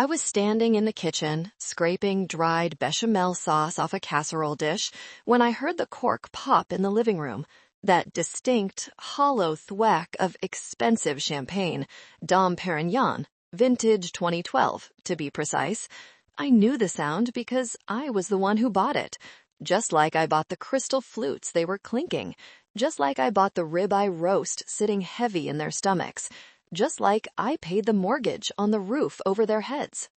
I was standing in the kitchen, scraping dried bechamel sauce off a casserole dish, when I heard the cork pop in the living room. That distinct, hollow thwack of expensive champagne, Dom Perignon, vintage 2012, to be precise. I knew the sound because I was the one who bought it. Just like I bought the crystal flutes they were clinking. Just like I bought the ribeye roast sitting heavy in their stomachs. Just like I paid the mortgage on the roof over their heads.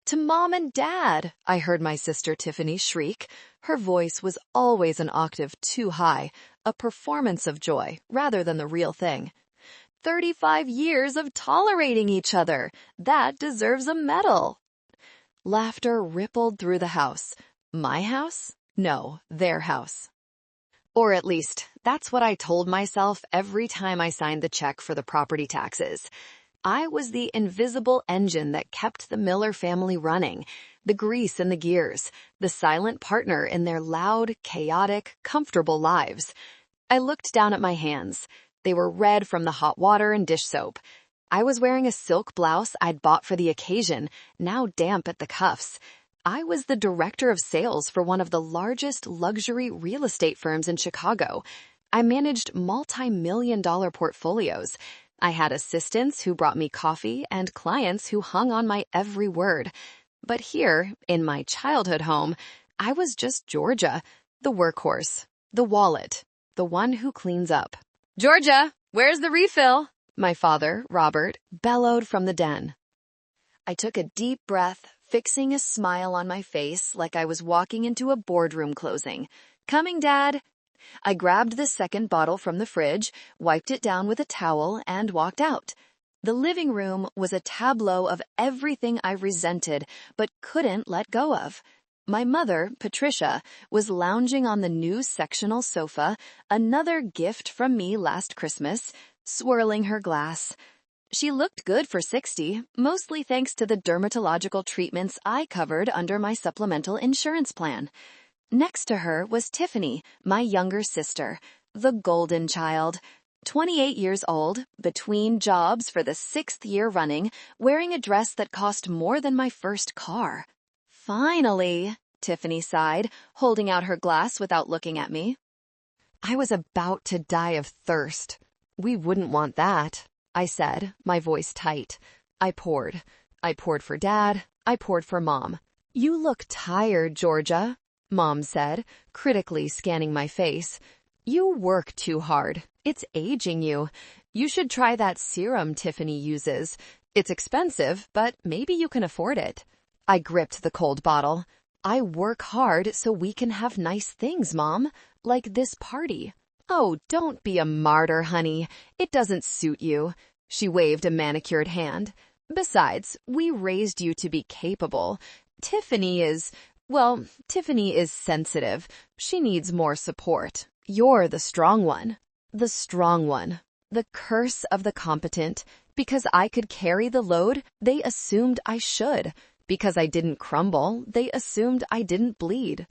"To Mom and Dad," I heard my sister Tiffany shriek. Her voice was always an octave too high, a performance of joy rather than the real thing. 35 years of tolerating each other. That deserves a medal. Laughter rippled through the house. My house? No, their house. Or at least, that's what I told myself every time I signed the check for the property taxes. I was the invisible engine that kept the Miller family running, the grease in the gears, the silent partner in their loud, chaotic, comfortable lives. I looked down at my hands. They were red from the hot water and dish soap. I was wearing a silk blouse I'd bought for the occasion, now damp at the cuffs. I was the director of sales for one of the largest luxury real estate firms in Chicago. I managed multi-million-dollar portfolios. I had assistants who brought me coffee and clients who hung on my every word. But here, in my childhood home, I was just Georgia, the workhorse, the wallet, the one who cleans up. "Georgia, where's the refill?" my father, Robert, bellowed from the den. I took a deep breath, fixing a smile on my face like I was walking into a boardroom closing. "Coming, Dad." I grabbed the second bottle from the fridge, wiped it down with a towel, and walked out. The living room was a tableau of everything I resented but couldn't let go of. My mother, Patricia, was lounging on the new sectional sofa, another gift from me last Christmas, swirling her glass. She looked good for 60, mostly thanks to the dermatological treatments I covered under my supplemental insurance plan. Next to her was Tiffany, my younger sister, the golden child. 28 years old, between jobs for the 6th year running, wearing a dress that cost more than my first car. "Finally," Tiffany sighed, holding out her glass without looking at me. I was about to die of thirst. "We wouldn't want that," I said, my voice tight. I poured. I poured for Dad. I poured for Mom. "You look tired, Georgia," Mom said, critically scanning my face. "You work too hard. It's aging you. You should try that serum Tiffany uses. It's expensive, but maybe you can afford it." I gripped the cold bottle. "I work hard so we can have nice things, Mom, like this party." "Oh, don't be a martyr, honey. It doesn't suit you." She waved a manicured hand. "Besides, we raised you to be capable. Tiffany is sensitive. She needs more support. You're the strong one." The strong one. The curse of the competent. Because I could carry the load, they assumed I should. Because I didn't crumble, they assumed I didn't bleed.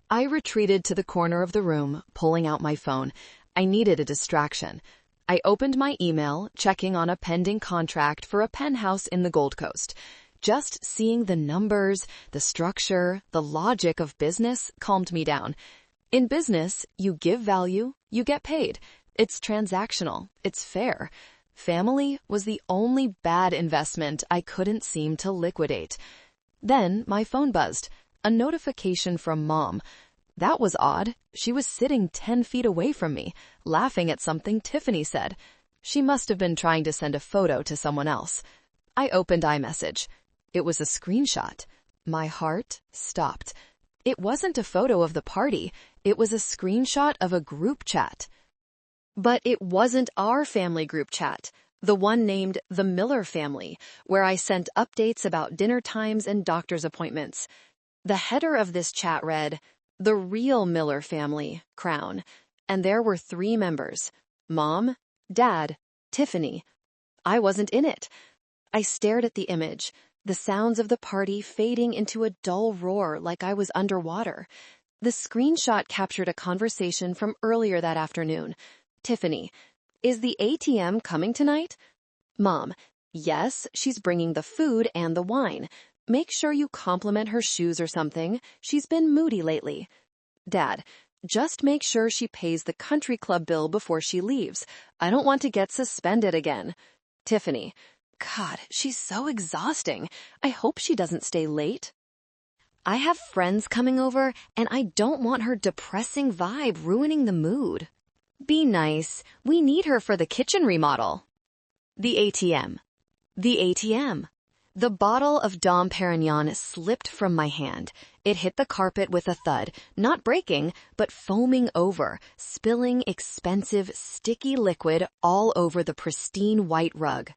I retreated to the corner of the room, pulling out my phone. I needed a distraction. I opened my email, checking on a pending contract for a penthouse in the Gold Coast. Just seeing the numbers, the structure, the logic of business calmed me down. In business, you give value, you get paid. It's transactional. It's fair. Family was the only bad investment I couldn't seem to liquidate. Then my phone buzzed. A notification from Mom. That was odd. She was sitting 10 feet away from me, laughing at something Tiffany said. She must have been trying to send a photo to someone else. I opened iMessage. It was a screenshot. My heart stopped. It wasn't a photo of the party. It was a screenshot of a group chat. But it wasn't our family group chat, the one named The Miller Family, where I sent updates about dinner times and doctor's appointments. The header of this chat read, "The Real Miller Family, Crown," and there were 3 members, Mom, Dad, Tiffany. I wasn't in it. I stared at the image, the sounds of the party fading into a dull roar like I was underwater. The screenshot captured a conversation from earlier that afternoon. Tiffany, "Is the ATM coming tonight?" Mom, Yes, she's bringing the food and the wine. Make sure you compliment her shoes or something. She's been moody lately. Dad, just make sure she pays the country club bill before she leaves. I don't want to get suspended again. Tiffany, God, she's so exhausting. I hope she doesn't stay late. I have friends coming over, and I don't want her depressing vibe ruining the mood. Be nice. We need her for the kitchen remodel. The ATM. The ATM. The bottle of Dom Perignon slipped from my hand. It hit the carpet with a thud, not breaking, but foaming over, spilling expensive, sticky liquid all over the pristine white rug.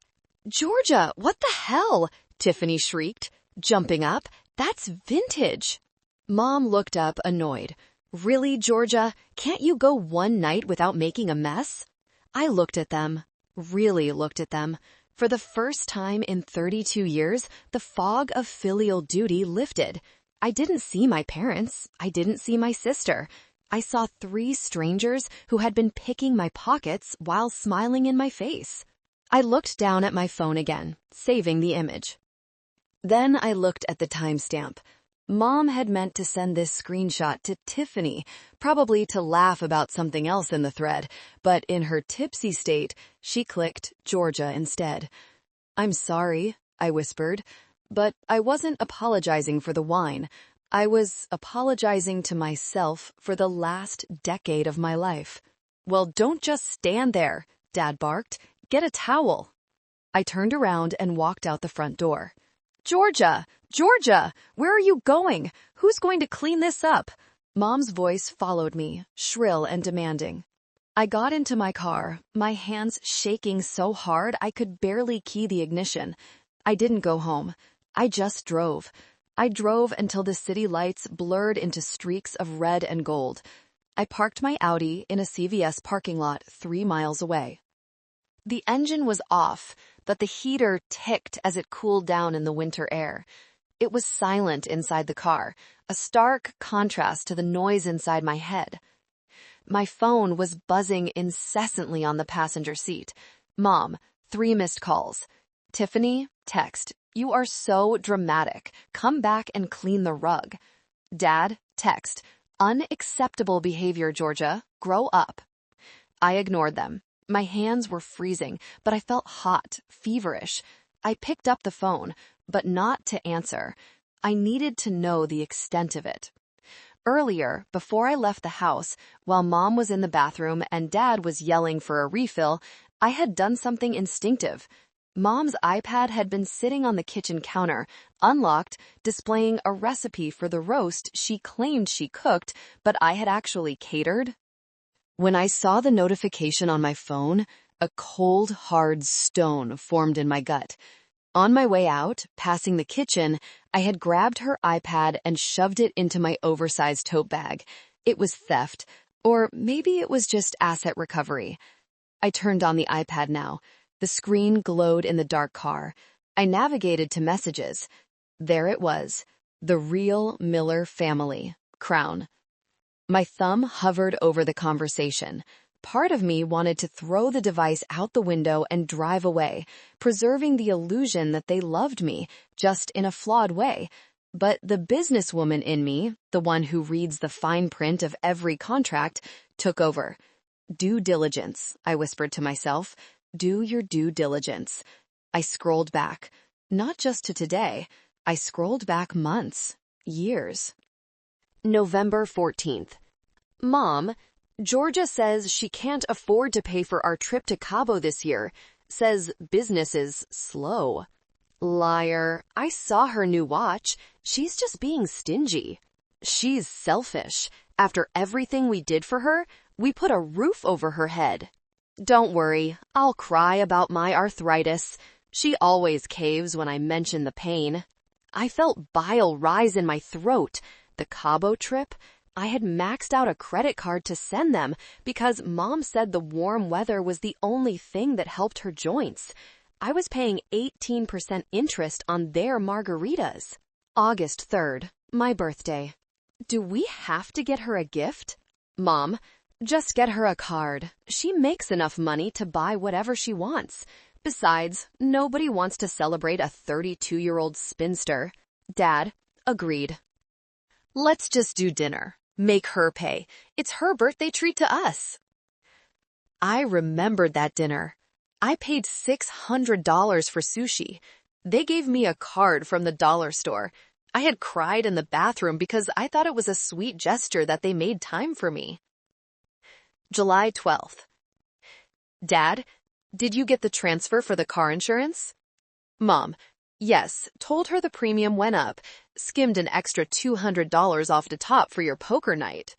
Georgia, what the hell? Tiffany shrieked, jumping up. That's vintage. Mom looked up, annoyed. Really, Georgia? Can't you go one night without making a mess? I looked at them, really looked at them. For the first time in 32 years, the fog of filial duty lifted. I didn't see my parents. I didn't see my sister. I saw 3 strangers who had been picking my pockets while smiling in my face. I looked down at my phone again, saving the image. Then I looked at the timestamp. Mom had meant to send this screenshot to Tiffany, probably to laugh about something else in the thread, but in her tipsy state, she clicked Georgia instead. I'm sorry, I whispered, but I wasn't apologizing for the wine. I was apologizing to myself for the last decade of my life. Well, don't just stand there, Dad barked. Get a towel. I turned around and walked out the front door. Georgia! Georgia! Where are you going? Who's going to clean this up? Mom's voice followed me, shrill and demanding. I got into my car, my hands shaking so hard I could barely key the ignition. I didn't go home. I just drove. I drove until the city lights blurred into streaks of red and gold. I parked my Audi in a CVS parking lot 3 miles away. The engine was off, but the heater ticked as it cooled down in the winter air. It was silent inside the car, a stark contrast to the noise inside my head. My phone was buzzing incessantly on the passenger seat. Mom, 3 missed calls. Tiffany, text, you are so dramatic. Come back and clean the rug. Dad, text, unacceptable behavior, Georgia. Grow up. I ignored them. My hands were freezing, but I felt hot, feverish. I picked up the phone, but not to answer. I needed to know the extent of it. Earlier, before I left the house, while Mom was in the bathroom and Dad was yelling for a refill, I had done something instinctive. Mom's iPad had been sitting on the kitchen counter, unlocked, displaying a recipe for the roast she claimed she cooked, but I had actually catered. When I saw the notification on my phone, a cold, hard stone formed in my gut. On my way out, passing the kitchen, I had grabbed her iPad and shoved it into my oversized tote bag. It was theft, or maybe it was just asset recovery. I turned on the iPad now. The screen glowed in the dark car. I navigated to messages. There it was, the real Miller family, Crown. My thumb hovered over the conversation. Part of me wanted to throw the device out the window and drive away, preserving the illusion that they loved me, just in a flawed way. But the businesswoman in me, the one who reads the fine print of every contract, took over. Due diligence, I whispered to myself. Do your due diligence. I scrolled back. Not just to today. I scrolled back months, years. November 14th. Mom, Georgia says she can't afford to pay for our trip to Cabo this year. Says business is slow. Liar. I saw her new watch. She's just being stingy. She's selfish. After everything we did for her, we put a roof over her head. Don't worry. I'll cry about my arthritis. She always caves when I mention the pain. I felt bile rise in my throat. The Cabo trip? I had maxed out a credit card to send them because Mom said the warm weather was the only thing that helped her joints. I was paying 18% interest on their margaritas. August 3rd, my birthday. Do we have to get her a gift? Mom, just get her a card. She makes enough money to buy whatever she wants. Besides, nobody wants to celebrate a 32-year-old spinster. Dad, agreed. Let's just do dinner. Make her pay. It's her birthday treat to us. I remembered that dinner. I paid $600 for sushi. They gave me a card from the dollar store. I had cried in the bathroom because I thought it was a sweet gesture that they made time for me. July 12th. Dad, did you get the transfer for the car insurance? Mom, yes, told her the premium went up. Skimmed an extra $200 off the top for your poker night.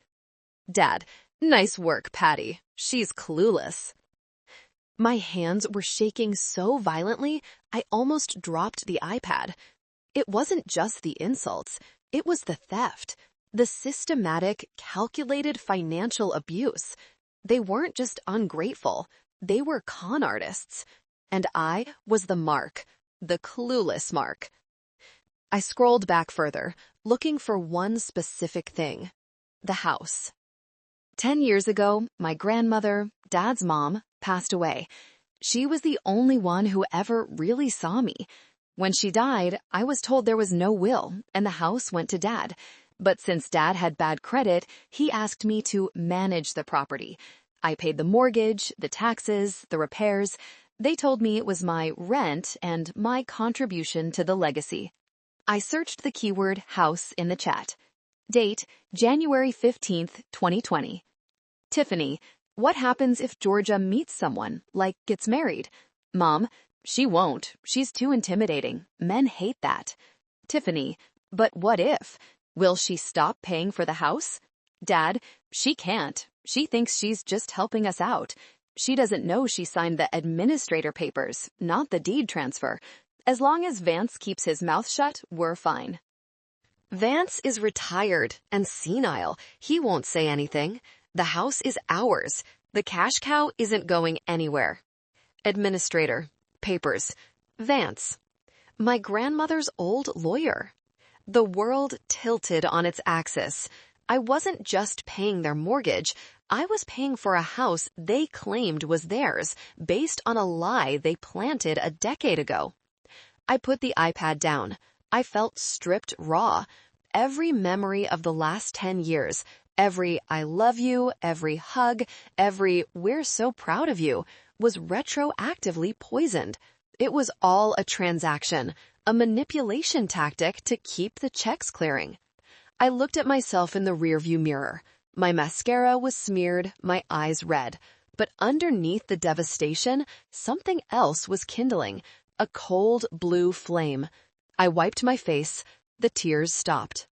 Dad, nice work, Patty. She's clueless. My hands were shaking so violently, I almost dropped the iPad. It wasn't just the insults, it was the theft, the systematic, calculated financial abuse. They weren't just ungrateful, they were con artists. And I was the mark, the clueless mark. I scrolled back further, looking for one specific thing. The house. 10 years ago, my grandmother, Dad's mom, passed away. She was the only one who ever really saw me. When she died, I was told there was no will, and the house went to Dad. But since Dad had bad credit, he asked me to manage the property. I paid the mortgage, the taxes, the repairs. They told me it was my rent and my contribution to the legacy. I searched the keyword house in the chat. Date, January 15th, 2020. Tiffany, what happens if Georgia meets someone, like gets married? Mom, she won't. She's too intimidating. Men hate that. Tiffany, but what if? Will she stop paying for the house? Dad, she can't. She thinks she's just helping us out. She doesn't know she signed the administrator papers, not the deed transfer. As long as Vance keeps his mouth shut, we're fine. Vance is retired and senile. He won't say anything. The house is ours. The cash cow isn't going anywhere. Administrator. Papers. Vance. My grandmother's old lawyer. The world tilted on its axis. I wasn't just paying their mortgage. I was paying for a house they claimed was theirs, based on a lie they planted a decade ago. I put the iPad down. I felt stripped raw. Every memory of the last 10 years, every I love you, every hug, every we're so proud of you, was retroactively poisoned. It was all a transaction, a manipulation tactic to keep the checks clearing. I looked at myself in the rearview mirror. My mascara was smeared, my eyes red. But underneath the devastation, something else was kindling, a cold blue flame. I wiped my face. The tears stopped.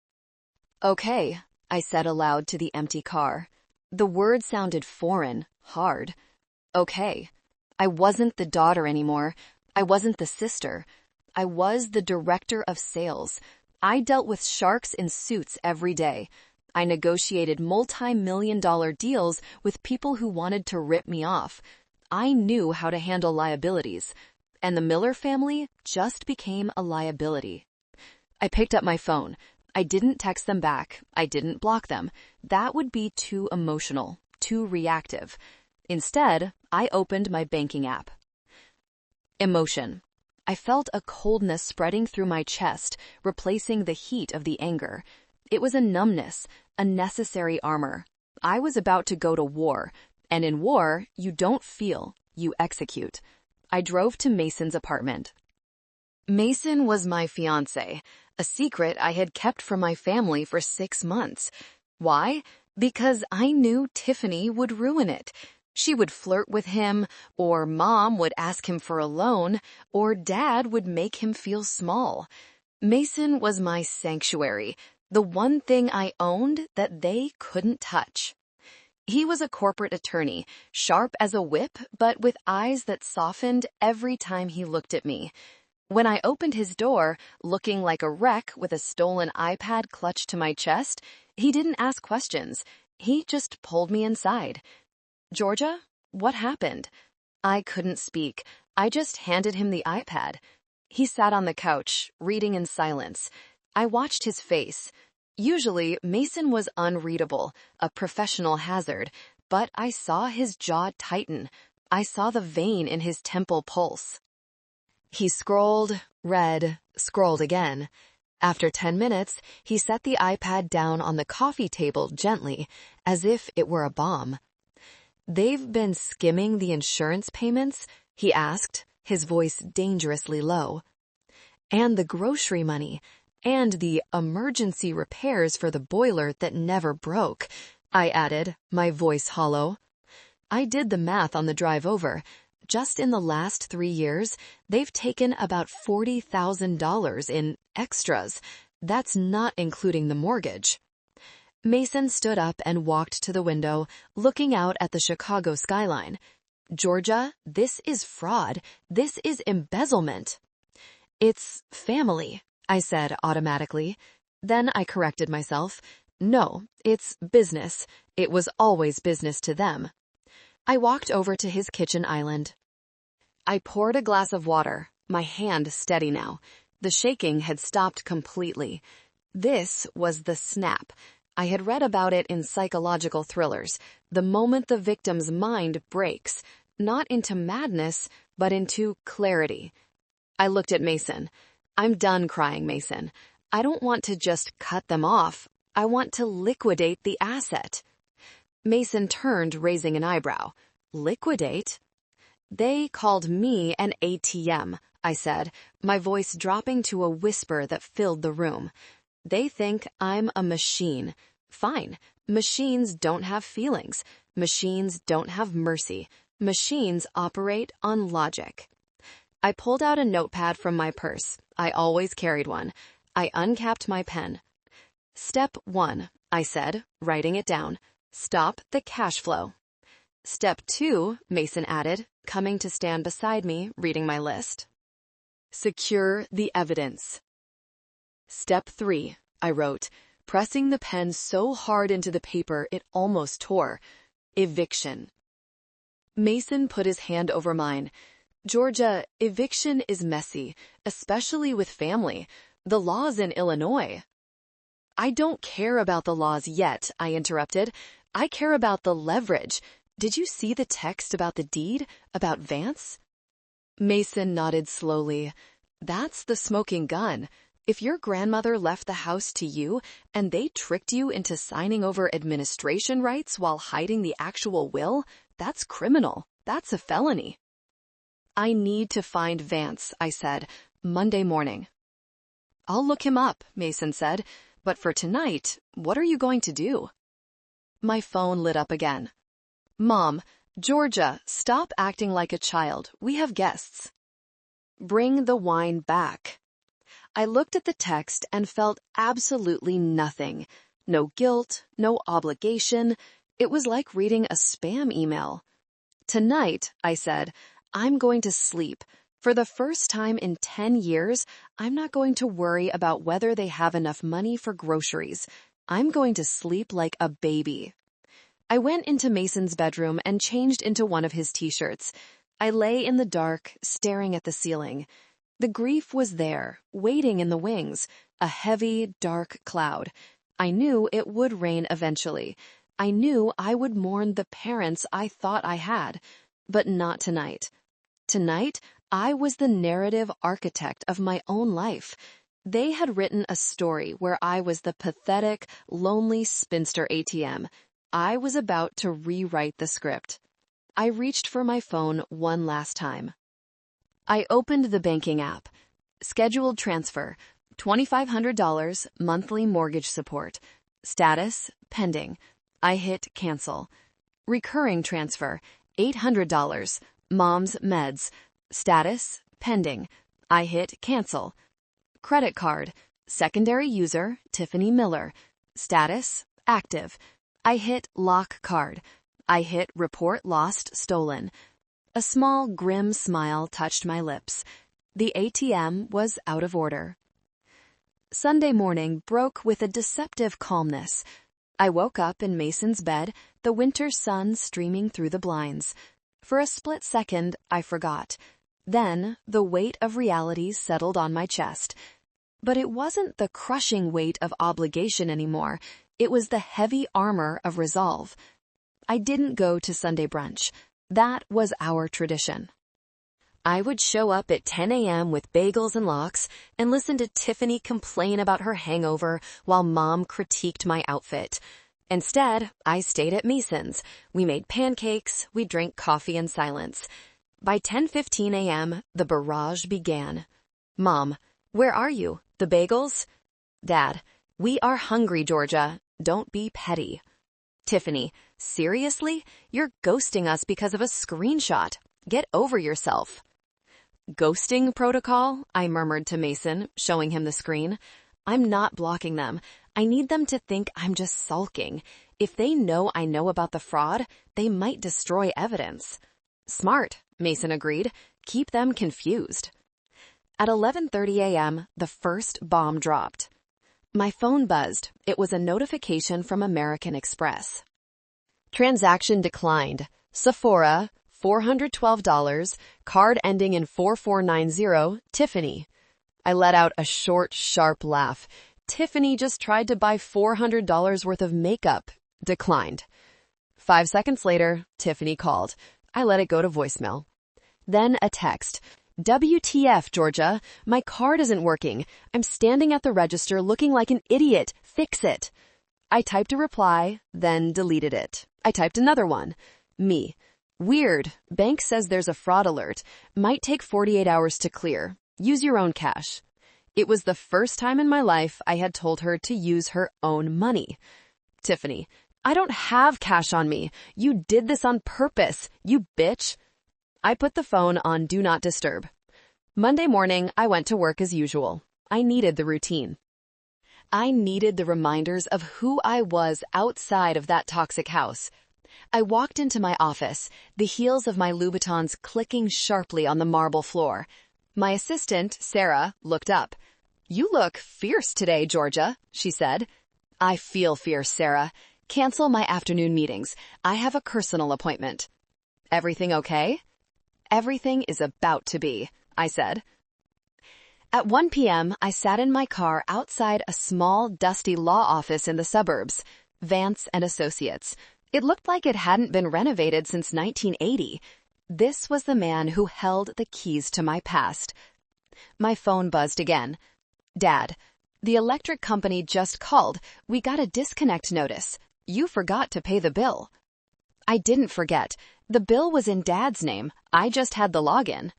Okay, I said aloud to the empty car. The word sounded foreign, hard. Okay. I wasn't the daughter anymore. I wasn't the sister. I was the director of sales. I dealt with sharks in suits every day. I negotiated multi-million-dollar deals with people who wanted to rip me off. I knew how to handle liabilities. And the Miller family just became a liability. I picked up my phone. I didn't text them back. I didn't block them. That would be too emotional, too reactive. Instead, I opened my banking app. Emotion. I felt a coldness spreading through my chest, replacing the heat of the anger. It was a numbness, a necessary armor. I was about to go to war, and in war, you don't feel, you execute. I drove to Mason's apartment. Mason was my fiancé, a secret I had kept from my family for 6 months. Why? Because I knew Tiffany would ruin it. She would flirt with him, or Mom would ask him for a loan, or Dad would make him feel small. Mason was my sanctuary, the one thing I owned that they couldn't touch. He was a corporate attorney, sharp as a whip, but with eyes that softened every time he looked at me. When I opened his door, looking like a wreck with a stolen iPad clutched to my chest, he didn't ask questions. He just pulled me inside. Georgia, what happened? I couldn't speak. I just handed him the iPad. He sat on the couch, reading in silence. I watched his face. Usually, Mason was unreadable, a professional hazard, but I saw his jaw tighten. I saw the vein in his temple pulse. He scrolled, read, scrolled again. After 10 minutes, he set the iPad down on the coffee table gently, as if it were a bomb. "They've been skimming the insurance payments?" he asked, his voice dangerously low. "And the grocery money, and the emergency repairs for the boiler that never broke," I added, my voice hollow. I did the math on the drive over. Just in the last 3 years, they've taken about $40,000 in extras. That's not including the mortgage. Mason stood up and walked to the window, looking out at the Chicago skyline. "Georgia, this is fraud. This is embezzlement." "It's family," I said automatically. Then I corrected myself. "No, it's business. It was always business to them." I walked over to his kitchen island. I poured a glass of water, my hand steady now. The shaking had stopped completely. This was the snap. I had read about it in psychological thrillers. The moment the victim's mind breaks, not into madness, but into clarity. I looked at Mason. "I'm done crying, Mason. I don't want to just cut them off. I want to liquidate the asset." Mason turned, raising an eyebrow. "Liquidate?" "They called me an ATM," I said, my voice dropping to a whisper that filled the room. "They think I'm a machine. Fine. Machines don't have feelings. Machines don't have mercy. Machines operate on logic." I pulled out a notepad from my purse. I always carried one. I uncapped my pen. "Step 1, I said, writing it down. "Stop the cash flow." "Step 2, Mason added, coming to stand beside me, reading my list. "Secure the evidence." "Step 3, I wrote, pressing the pen so hard into the paper it almost tore. "Eviction." Mason put his hand over mine. "Georgia, eviction is messy, especially with family. The law's in Illinois." "I don't care about the laws yet," I interrupted. "I care about the leverage. Did you see the text about the deed? About Vance?" Mason nodded slowly. "That's the smoking gun. If your grandmother left the house to you and they tricked you into signing over administration rights while hiding the actual will, that's criminal. That's a felony." "I need to find Vance," I said, "Monday morning." "I'll look him up," Mason said. "But for tonight, what are you going to do?" My phone lit up again. "Mom, Georgia, stop acting like a child. We have guests." "Bring the wine back." I looked at the text and felt absolutely nothing. No guilt, no obligation. It was like reading a spam email. "Tonight," I said, "I'm going to sleep. For the first time in 10 years, I'm not going to worry about whether they have enough money for groceries. I'm going to sleep like a baby." I went into Mason's bedroom and changed into one of his t-shirts. I lay in the dark, staring at the ceiling. The grief was there, waiting in the wings, a heavy, dark cloud. I knew it would rain eventually. I knew I would mourn the parents I thought I had, but not tonight. Tonight, I was the narrative architect of my own life. They had written a story where I was the pathetic, lonely spinster ATM. I was about to rewrite the script. I reached for my phone one last time. I opened the banking app. Scheduled transfer, $2,500, monthly mortgage support. Status, pending. I hit cancel. Recurring transfer, $800, mom's meds. Status, pending. I hit cancel. Credit card, secondary user, Tiffany Miller. Status, active. I hit lock card. I hit report lost stolen. A small, grim smile touched my lips. The ATM was out of order. Sunday morning broke with a deceptive calmness. I woke up in Mason's bed, the winter sun streaming through the blinds. For a split second, I forgot. Then, the weight of reality settled on my chest. But it wasn't the crushing weight of obligation anymore. It was the heavy armor of resolve. I didn't go to Sunday brunch. That was our tradition. I would show up at 10 a.m. with bagels and lox and listen to Tiffany complain about her hangover while Mom critiqued my outfit. Instead, I stayed at Mason's. We made pancakes, we drank coffee in silence. By 10:15 a.m., the barrage began. Mom, where are you? The bagels? Dad, we are hungry, Georgia. Don't be petty. Tiffany, seriously? You're ghosting us because of a screenshot. Get over yourself. Ghosting protocol? I murmured to Mason, showing him the screen. I'm not blocking them. I need them to think I'm just sulking. If they know I know about the fraud, they might destroy evidence. Smart, Mason agreed. Keep them confused. At 11:30 a.m., the first bomb dropped. My phone buzzed. It was a notification from American Express. Transaction declined. Sephora, $412, card ending in 4490, Tiffany. I let out a short, sharp laugh. Tiffany just tried to buy $400 worth of makeup. Declined. 5 seconds later, Tiffany called. I let it go to voicemail. Then a text. WTF, Georgia. My card isn't working. I'm standing at the register looking like an idiot. Fix it. I typed a reply, then deleted it. I typed another one. Me. Weird. Bank says there's a fraud alert. Might take 48 hours to clear. Use your own cash. It was the first time in my life I had told her to use her own money. Tiffany, I don't have cash on me. You did this on purpose, you bitch. I put the phone on Do Not Disturb. Monday morning, I went to work as usual. I needed the routine. I needed the reminders of who I was outside of that toxic house. I walked into my office, the heels of my Louboutins clicking sharply on the marble floor. My assistant, Sarah, looked up. You look fierce today, Georgia, she said. I feel fierce, Sarah. Cancel my afternoon meetings. I have a personal appointment. Everything okay? Everything is about to be, I said. At 1 p.m., I sat in my car outside a small, dusty law office in the suburbs, Vance and Associates. It looked like it hadn't been renovated since 1980. This was the man who held the keys to my past. My phone buzzed again. Dad, the electric company just called. We got a disconnect notice. You forgot to pay the bill. I didn't forget. The bill was in Dad's name. I just had the login.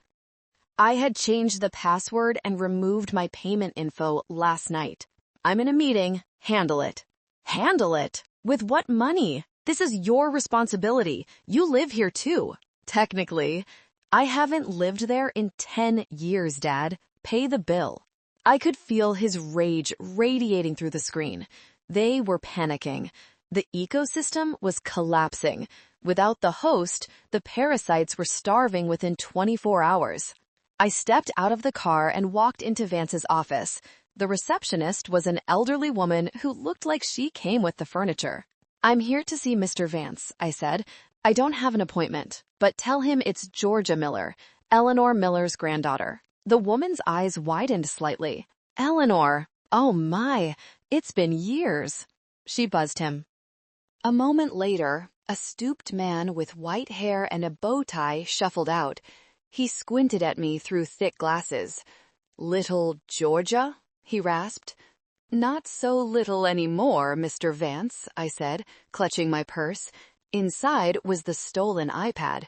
I had changed the password and removed my payment info last night. I'm in a meeting. Handle it. Handle it? With what money? This is your responsibility. You live here too. Technically, I haven't lived there in 10 years, Dad. Pay the bill. I could feel his rage radiating through the screen. They were panicking. The ecosystem was collapsing. Without the host, the parasites were starving within 24 hours. I stepped out of the car and walked into Vance's office. The receptionist was an elderly woman who looked like she came with the furniture. I'm here to see Mr. Vance, I said. I don't have an appointment, but tell him it's Georgia Miller, Eleanor Miller's granddaughter. The woman's eyes widened slightly. Eleanor, oh my, it's been years. She buzzed him. A moment later, a stooped man with white hair and a bow tie shuffled out. He squinted at me through thick glasses. Little Georgia? He rasped. Not so little anymore, Mr. Vance, I said, clutching my purse. Inside was the stolen iPad.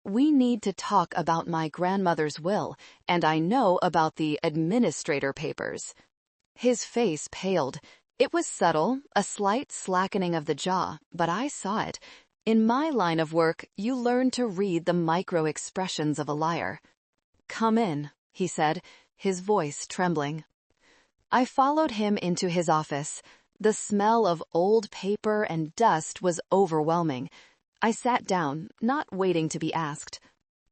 We need to talk about my grandmother's will, and I know about the administrator papers. His face paled. It was subtle, a slight slackening of the jaw, but I saw it. In my line of work, you learn to read the micro-expressions of a liar. Come in, he said, his voice trembling. I followed him into his office. The smell of old paper and dust was overwhelming. I sat down, not waiting to be asked.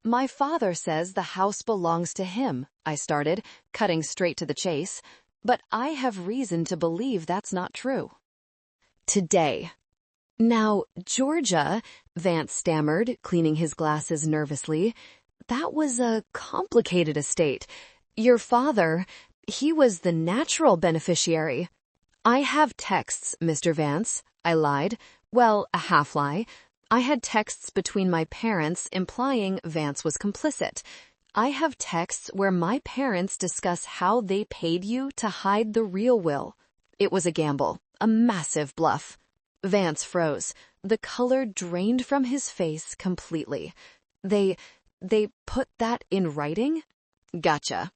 My father says the house belongs to him, I started, cutting straight to the chase. But I have reason to believe that's not true. Today. Now, Georgia, Vance stammered, cleaning his glasses nervously, that was a complicated estate. Your father, he was the natural beneficiary. I have texts, Mr. Vance, I lied. Well, a half-lie. I had texts between my parents implying Vance was complicit. I have texts where my parents discuss how they paid you to hide the real will. It was a gamble, a massive bluff. Vance froze. The color drained from his face completely. They put that in writing? Gotcha.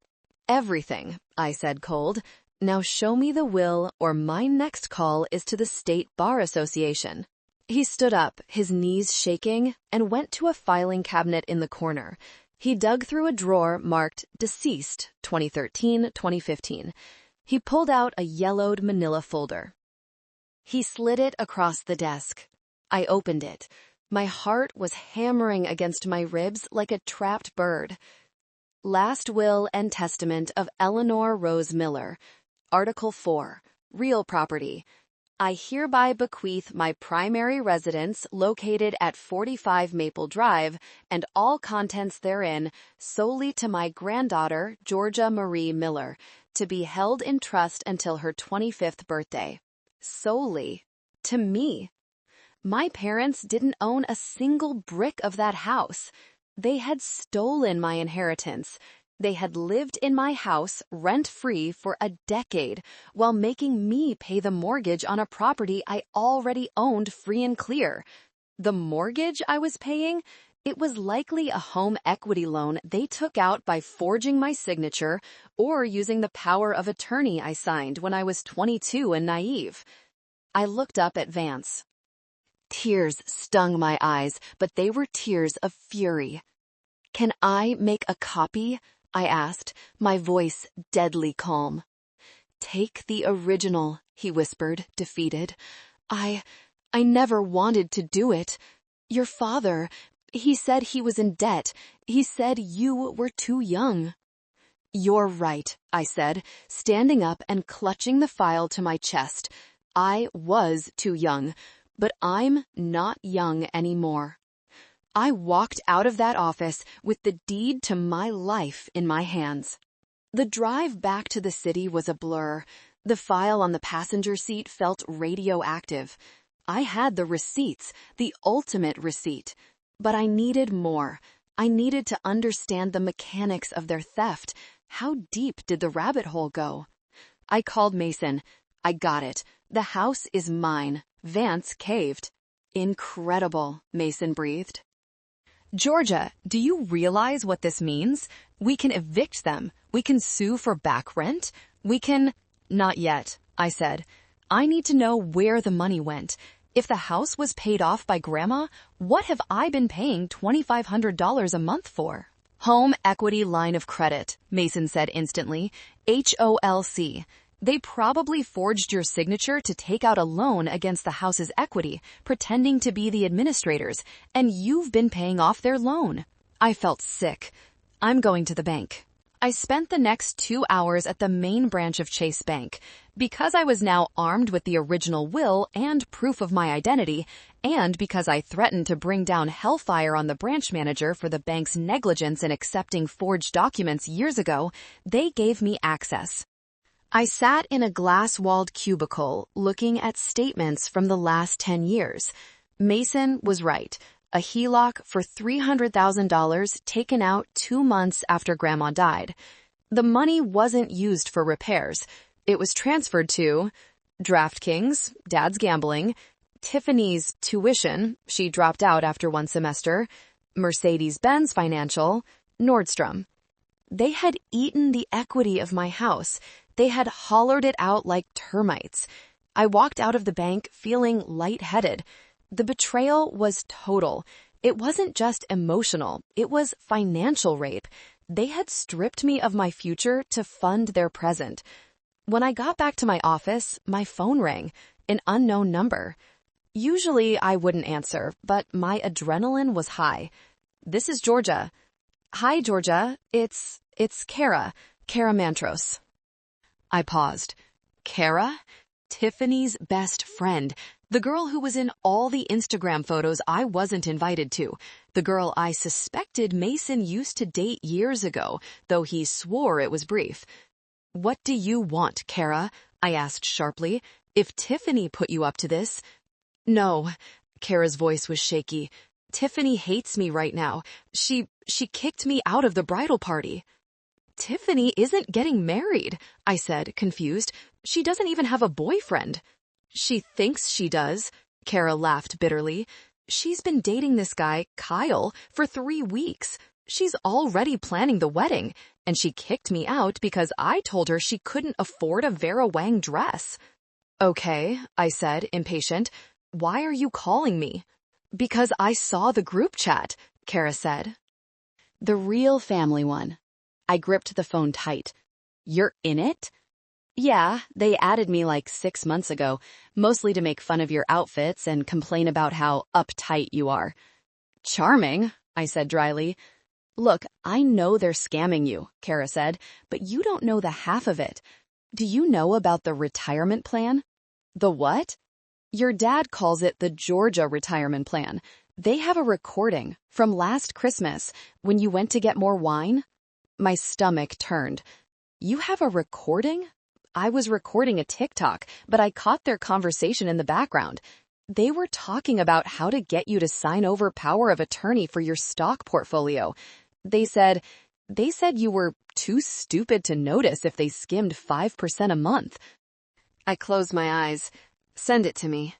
Everything, I said cold. Now show me the will or my next call is to the State Bar Association. He stood up, his knees shaking, and went to a filing cabinet in the corner. He dug through a drawer marked Deceased 2013-2015. He pulled out a yellowed manila folder. He slid it across the desk. I opened it. My heart was hammering against my ribs like a trapped bird. Last Will and Testament of Eleanor Rose Miller. Article 4. Real property. I hereby bequeath my primary residence located at 45 Maple Drive and all contents therein solely to my granddaughter, Georgia Marie Miller, to be held in trust until her 25th birthday. Solely. To me. My parents didn't own a single brick of that house. They had stolen my inheritance. They had lived in my house rent-free for a decade while making me pay the mortgage on a property I already owned free and clear. The mortgage I was paying? It was likely a home equity loan they took out by forging my signature or using the power of attorney I signed when I was 22 and naive. I looked up at Vance. Tears stung my eyes, but they were tears of fury. "Can I make a copy?" I asked, my voice deadly calm. "Take the original," he whispered, defeated. I never wanted to do it. Your father, he said he was in debt. He said you were too young." "You're right," I said, standing up and clutching the file to my chest. I was too young, but I'm not young anymore. I walked out of that office with the deed to my life in my hands. The drive back to the city was a blur. The file on the passenger seat felt radioactive. I had the receipts, the ultimate receipt. But I needed more. I needed to understand the mechanics of their theft. How deep did the rabbit hole go? I called Mason. "I got it. The house is mine." Vance caved. "Incredible," Mason breathed. "Georgia, do you realize what this means? We can evict them. We can sue for back rent. We can—" "Not yet," I said. "I need to know where the money went. If the house was paid off by Grandma, what have I been paying $2,500 a month for?" "Home equity line of credit," Mason said instantly. HOLC. They probably forged your signature to take out a loan against the house's equity, pretending to be the administrators, and you've been paying off their loan. I felt sick. I'm going to the bank. I spent the next 2 hours at the main branch of Chase Bank. Because I was now armed with the original will and proof of my identity, and because I threatened to bring down hellfire on the branch manager for the bank's negligence in accepting forged documents years ago, they gave me access. I sat in a glass-walled cubicle looking at statements from the last 10 years. Mason was right. A HELOC for $300,000 taken out 2 months after Grandma died. The money wasn't used for repairs. It was transferred to DraftKings, Dad's gambling, Tiffany's tuition, she dropped out after 1 semester, Mercedes-Benz Financial, Nordstrom. They had eaten the equity of my house. They had hollowed it out like termites. I walked out of the bank feeling lightheaded. The betrayal was total. It wasn't just emotional. It was financial rape. They had stripped me of my future to fund their present. When I got back to my office, my phone rang, an unknown number. Usually I wouldn't answer, but my adrenaline was high. "This is Georgia." "Hi, Georgia. It's Kara Mantros." I paused. Kara? Tiffany's best friend. The girl who was in all the Instagram photos I wasn't invited to. The girl I suspected Mason used to date years ago, though he swore it was brief. "What do you want, Kara?" I asked sharply. "If Tiffany put you up to this—" "No." Kara's voice was shaky. Tiffany hates me right now. She kicked me out of the bridal party. Tiffany isn't getting married, I said, confused. She doesn't even have a boyfriend. She thinks she does, Kara laughed bitterly. She's been dating this guy, Kyle, for 3 weeks. She's already planning the wedding, and she kicked me out because I told her she couldn't afford a Vera Wang dress. Okay, I said, impatient. Why are you calling me? Because I saw the group chat, Kara said. The real family one. I gripped the phone tight. You're in it? Yeah, they added me like 6 months ago, mostly to make fun of your outfits and complain about how uptight you are. Charming, I said dryly. Look, I know they're scamming you, Kara said, but you don't know the half of it. Do you know about the retirement plan? The what? Your dad calls it the Georgia retirement plan. They have a recording from last Christmas when you went to get more wine. My stomach turned. You have a recording? I was recording a TikTok, but I caught their conversation in the background. They were talking about how to get you to sign over power of attorney for your stock portfolio. They said you were too stupid to notice if they skimmed 5% a month. I closed my eyes. Send it to me.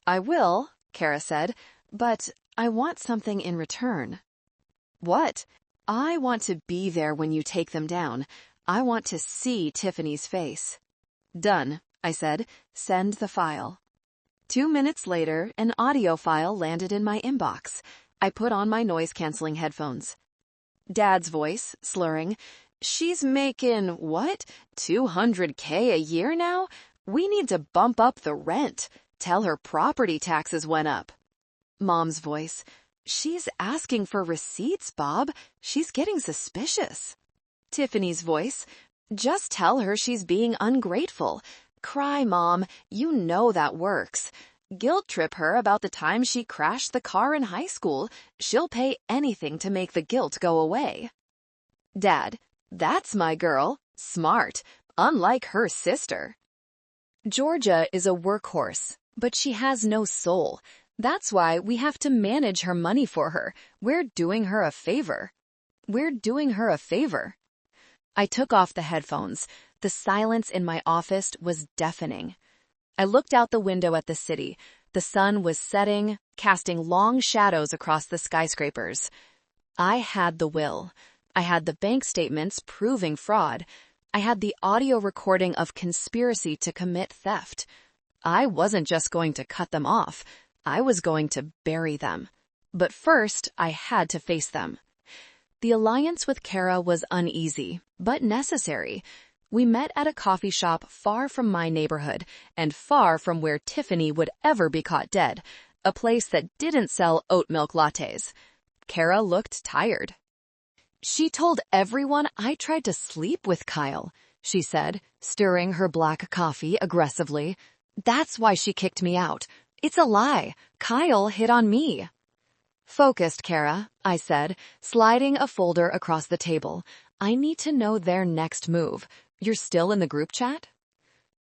I will, Kara said, but I want something in return. What? I want to be there when you take them down. I want to see Tiffany's face. Done, I said. Send the file. 2 minutes later, an audio file landed in my inbox. I put on my noise-canceling headphones. Dad's voice, slurring. She's making, what? $200K a year now? We need to bump up the rent. Tell her property taxes went up. Mom's voice. She's asking for receipts, Bob. She's getting suspicious. Tiffany's voice. Just tell her she's being ungrateful. Cry, Mom. You know that works. Guilt trip her about the time she crashed the car in high school. She'll pay anything to make the guilt go away. Dad. That's my girl. Smart. Unlike her sister. Georgia is a workhorse, but she has no soul. That's why we have to manage her money for her. We're doing her a favor. I took off the headphones. The silence in my office was deafening. I looked out the window at the city. The sun was setting, casting long shadows across the skyscrapers. I had the will. I had the bank statements proving fraud. I had the audio recording of conspiracy to commit theft. I wasn't just going to cut them off. I was going to bury them. But first, I had to face them. The alliance with Kara was uneasy, but necessary. We met at a coffee shop far from my neighborhood and far from where Tiffany would ever be caught dead, a place that didn't sell oat milk lattes. Kara looked tired. She told everyone I tried to sleep with Kyle, she said, stirring her black coffee aggressively. That's why she kicked me out. It's a lie. Kyle hit on me. Focused, Kara, I said, sliding a folder across the table. I need to know their next move. You're still in the group chat?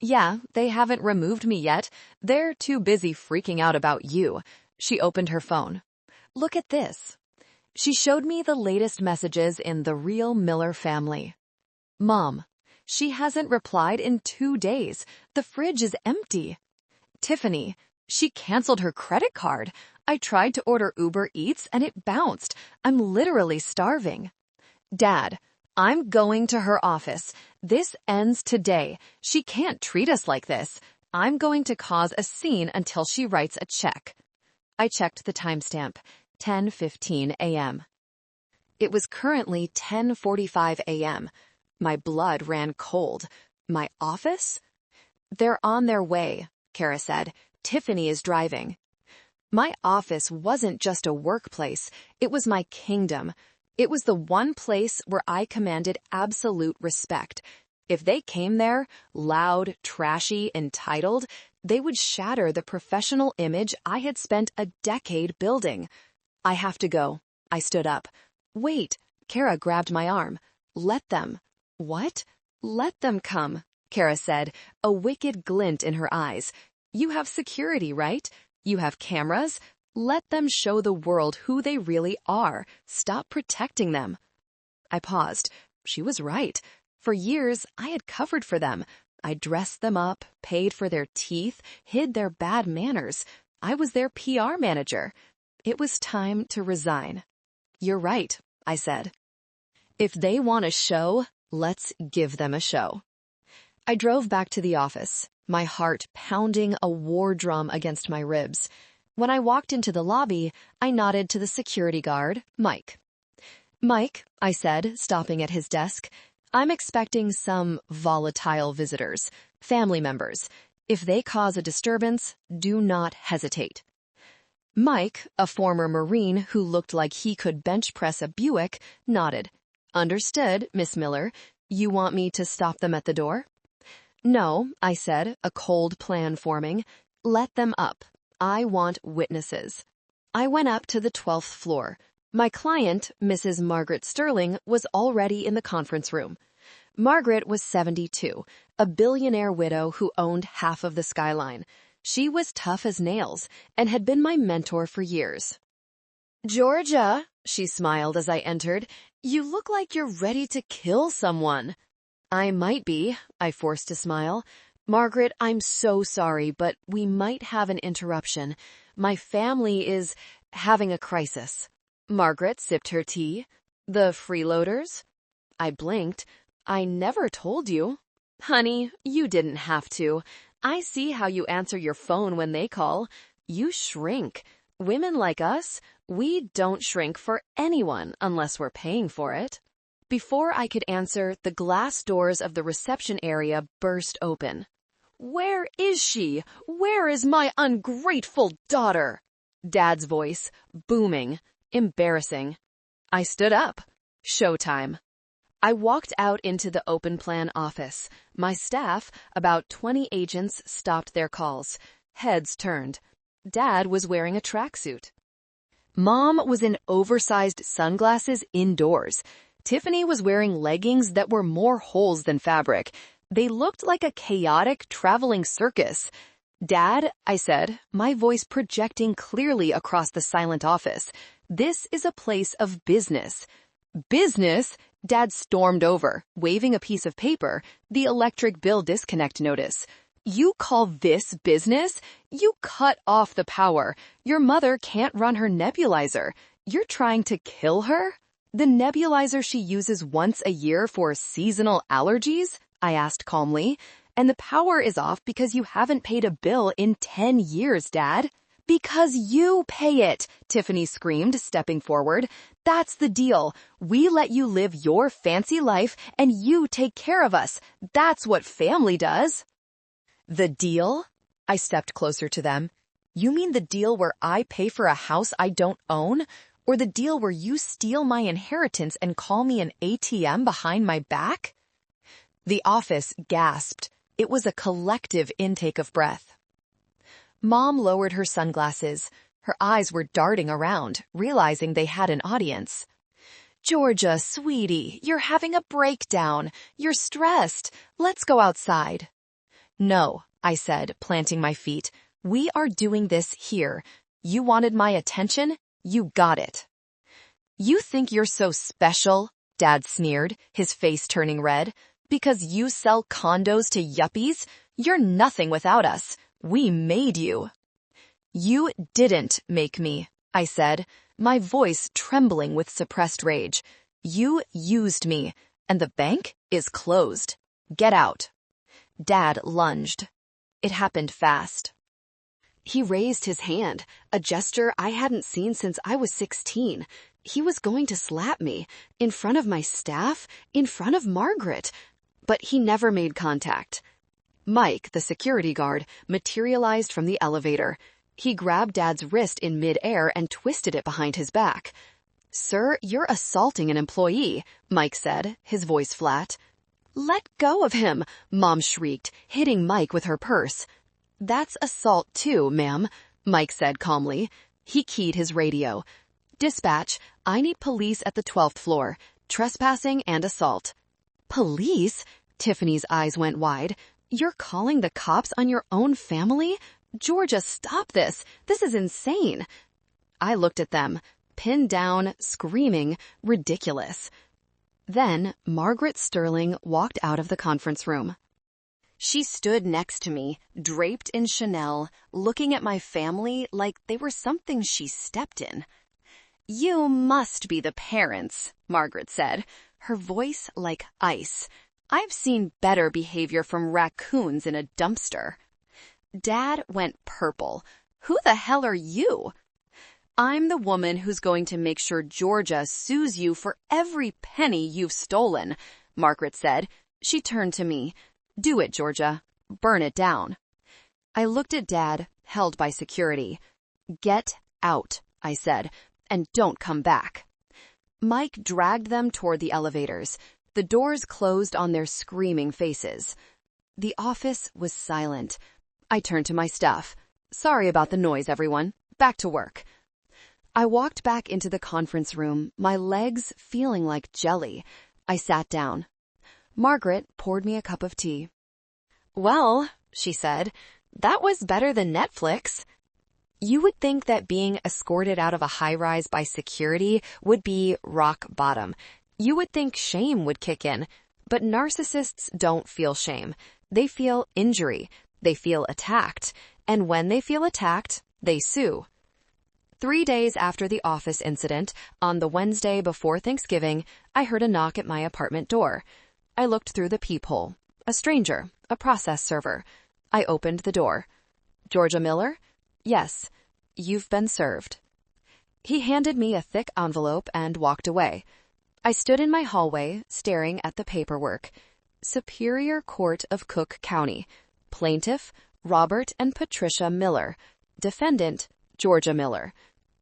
Yeah, they haven't removed me yet. They're too busy freaking out about you. She opened her phone. Look at this. She showed me the latest messages in the real Miller family. Mom, she hasn't replied in 2 days. The fridge is empty. Tiffany, she canceled her credit card. I tried to order Uber Eats and it bounced. I'm literally starving. Dad, I'm going to her office. This ends today. She can't treat us like this. I'm going to cause a scene until she writes a check. I checked the timestamp, 10:15 a.m. It was currently 10:45 a.m. My blood ran cold. My office? They're on their way, Kara said. Tiffany is driving. My office wasn't just a workplace. It was my kingdom. It was the one place where I commanded absolute respect. If they came there, loud, trashy, entitled, they would shatter the professional image I had spent a decade building. I have to go. I stood up. Wait, Kara grabbed my arm. Let them. What? Let them come, Kara said, a wicked glint in her eyes. You have security, right? You have cameras? Let them show the world who they really are. Stop protecting them. I paused. She was right. For years, I had covered for them. I dressed them up, paid for their teeth, hid their bad manners. I was their PR manager. It was time to resign. You're right, I said. If they want a show, let's give them a show. I drove back to the office, my heart pounding a war drum against my ribs. When I walked into the lobby, I nodded to the security guard, Mike. Mike, I said, stopping at his desk, I'm expecting some volatile visitors, family members. If they cause a disturbance, do not hesitate. Mike, a former Marine who looked like he could bench press a Buick, nodded. Understood, Miss Miller. You want me to stop them at the door? No, I said, a cold plan forming. Let them up. I want witnesses. I went up to the 12th floor. My client, Mrs. Margaret Sterling, was already in the conference room. Margaret was 72, a billionaire widow who owned half of the skyline. She was tough as nails and had been my mentor for years. Georgia, she smiled as I entered, you look like you're ready to kill someone. I might be, I forced a smile. Margaret, I'm so sorry, but we might have an interruption. My family is having a crisis. Margaret sipped her tea. The freeloaders? I blinked. I never told you. Honey, you didn't have to. I see how you answer your phone when they call. You shrink. Women like us, we don't shrink for anyone unless we're paying for it. Before I could answer, the glass doors of the reception area burst open. Where is she? Where is my ungrateful daughter? Dad's voice, booming, embarrassing. I stood up. Showtime. I walked out into the open plan office. My staff, about 20 agents, stopped their calls. Heads turned. Dad was wearing a tracksuit. Mom was in oversized sunglasses indoors. Tiffany was wearing leggings that were more holes than fabric. They looked like a chaotic traveling circus. Dad, I said, my voice projecting clearly across the silent office. This is a place of business. Business? Dad stormed over, waving a piece of paper, the electric bill disconnect notice. You call this business? You cut off the power. Your mother can't run her nebulizer. You're trying to kill her? The nebulizer she uses once a year for seasonal allergies? I asked calmly. And the power is off because you haven't paid a bill in 10 years, Dad. Because you pay it, Tiffany screamed, stepping forward. That's the deal. We let you live your fancy life and you take care of us. That's what family does. The deal? I stepped closer to them. You mean the deal where I pay for a house I don't own? Or the deal where you steal my inheritance and call me an ATM behind my back? The office gasped. It was a collective intake of breath. Mom lowered her sunglasses. Her eyes were darting around, realizing they had an audience. Georgia, sweetie, you're having a breakdown. You're stressed. Let's go outside. No, I said, planting my feet. We are doing this here. You wanted my attention? You got it. You think you're so special? Dad sneered, his face turning red. Because you sell condos to yuppies? You're nothing without us. We made you. You didn't make me, I said, my voice trembling with suppressed rage. You used me, and the bank is closed. Get out. Dad lunged. It happened fast. He raised his hand, a gesture I hadn't seen since I was 16. He was going to slap me, in front of my staff, in front of Margaret. But he never made contact. Mike, the security guard, materialized from the elevator. He grabbed Dad's wrist in midair and twisted it behind his back. Sir, you're assaulting an employee, Mike said, his voice flat. Let go of him, Mom shrieked, hitting Mike with her purse. That's assault too, ma'am, Mike said calmly. He keyed his radio. Dispatch, I need police at the 12th floor. Trespassing and assault. Police? Tiffany's eyes went wide. You're calling the cops on your own family? Georgia, stop this. This is insane. I looked at them, pinned down, screaming, ridiculous. Then Margaret Sterling walked out of the conference room. She stood next to me, draped in Chanel, looking at my family like they were something she stepped in. "You must be the parents," Margaret said, her voice like ice. "I've seen better behavior from raccoons in a dumpster." Dad went purple. "Who the hell are you?" "I'm the woman who's going to make sure Georgia sues you for every penny you've stolen," Margaret said. She turned to me. "Do it, Georgia. Burn it down." I looked at Dad, held by security. "Get out," I said, "and don't come back." Mike dragged them toward the elevators. The doors closed on their screaming faces. The office was silent. I turned to my stuff. "Sorry about the noise, everyone. Back to work." I walked back into the conference room, my legs feeling like jelly. I sat down. Margaret poured me a cup of tea. "Well," she said, "that was better than Netflix." You would think that being escorted out of a high-rise by security would be rock bottom. You would think shame would kick in. But narcissists don't feel shame. They feel injury. They feel attacked. And when they feel attacked, they sue. 3 days after the office incident, on the Wednesday before Thanksgiving, I heard a knock at my apartment door. I looked through the peephole. A stranger, a process server. I opened the door. "Georgia Miller?" "Yes. You've been served." He handed me a thick envelope and walked away. I stood in my hallway, staring at the paperwork. Superior Court of Cook County. Plaintiff, Robert and Patricia Miller. Defendant, Georgia Miller.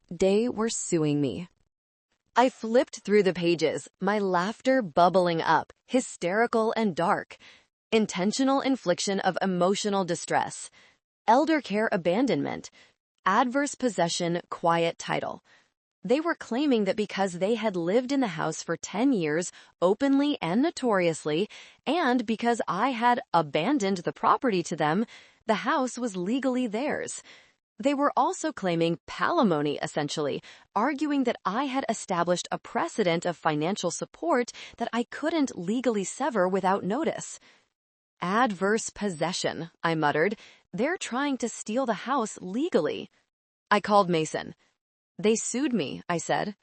They were suing me. I flipped through the pages, my laughter bubbling up, hysterical and dark. Intentional infliction of emotional distress. Elder care abandonment. Adverse possession quiet title. They were claiming that because they had lived in the house for 10 years, openly and notoriously, and because I had abandoned the property to them, the house was legally theirs. They were also claiming palimony, essentially, arguing that I had established a precedent of financial support that I couldn't legally sever without notice. Adverse possession, I muttered. They're trying to steal the house legally. I called Mason. "They sued me," I said.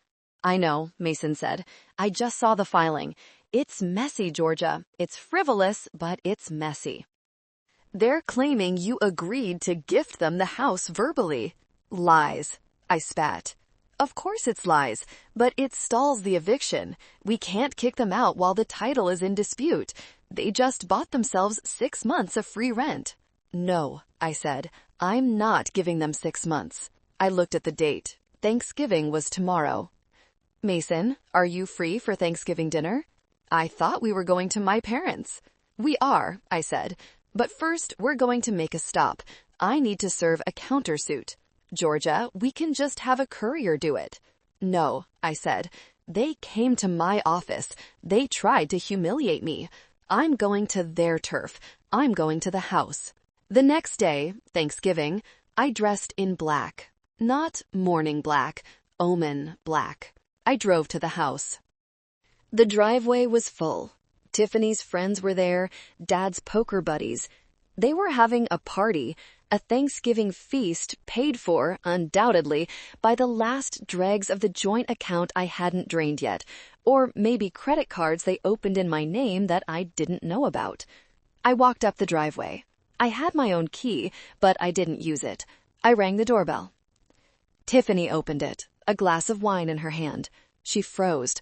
"I know," Mason said. "I just saw the filing. It's messy, Georgia. It's frivolous, but it's messy. They're claiming you agreed to gift them the house verbally." "Lies," I spat. "Of course it's lies, but it stalls the eviction. We can't kick them out while the title is in dispute. They just bought themselves 6 months of free rent." "No," I said. "I'm not giving them 6 months." I looked at the date. Thanksgiving was tomorrow. "Mason, are you free for Thanksgiving dinner?" "I thought we were going to my parents." "We are," I said. "But first, we're going to make a stop. I need to serve a countersuit. Georgia, we can just have a courier do it." "No," I said. "They came to my office. They tried to humiliate me. I'm going to their turf. I'm going to the house." The next day, Thanksgiving, I dressed in black. Not morning black, omen black. I drove to the house. The driveway was full. Tiffany's friends were there, Dad's poker buddies. They were having a party, a Thanksgiving feast paid for, undoubtedly, by the last dregs of the joint account I hadn't drained yet, or maybe credit cards they opened in my name that I didn't know about. I walked up the driveway. I had my own key, but I didn't use it. I rang the doorbell. Tiffany opened it, a glass of wine in her hand. She froze.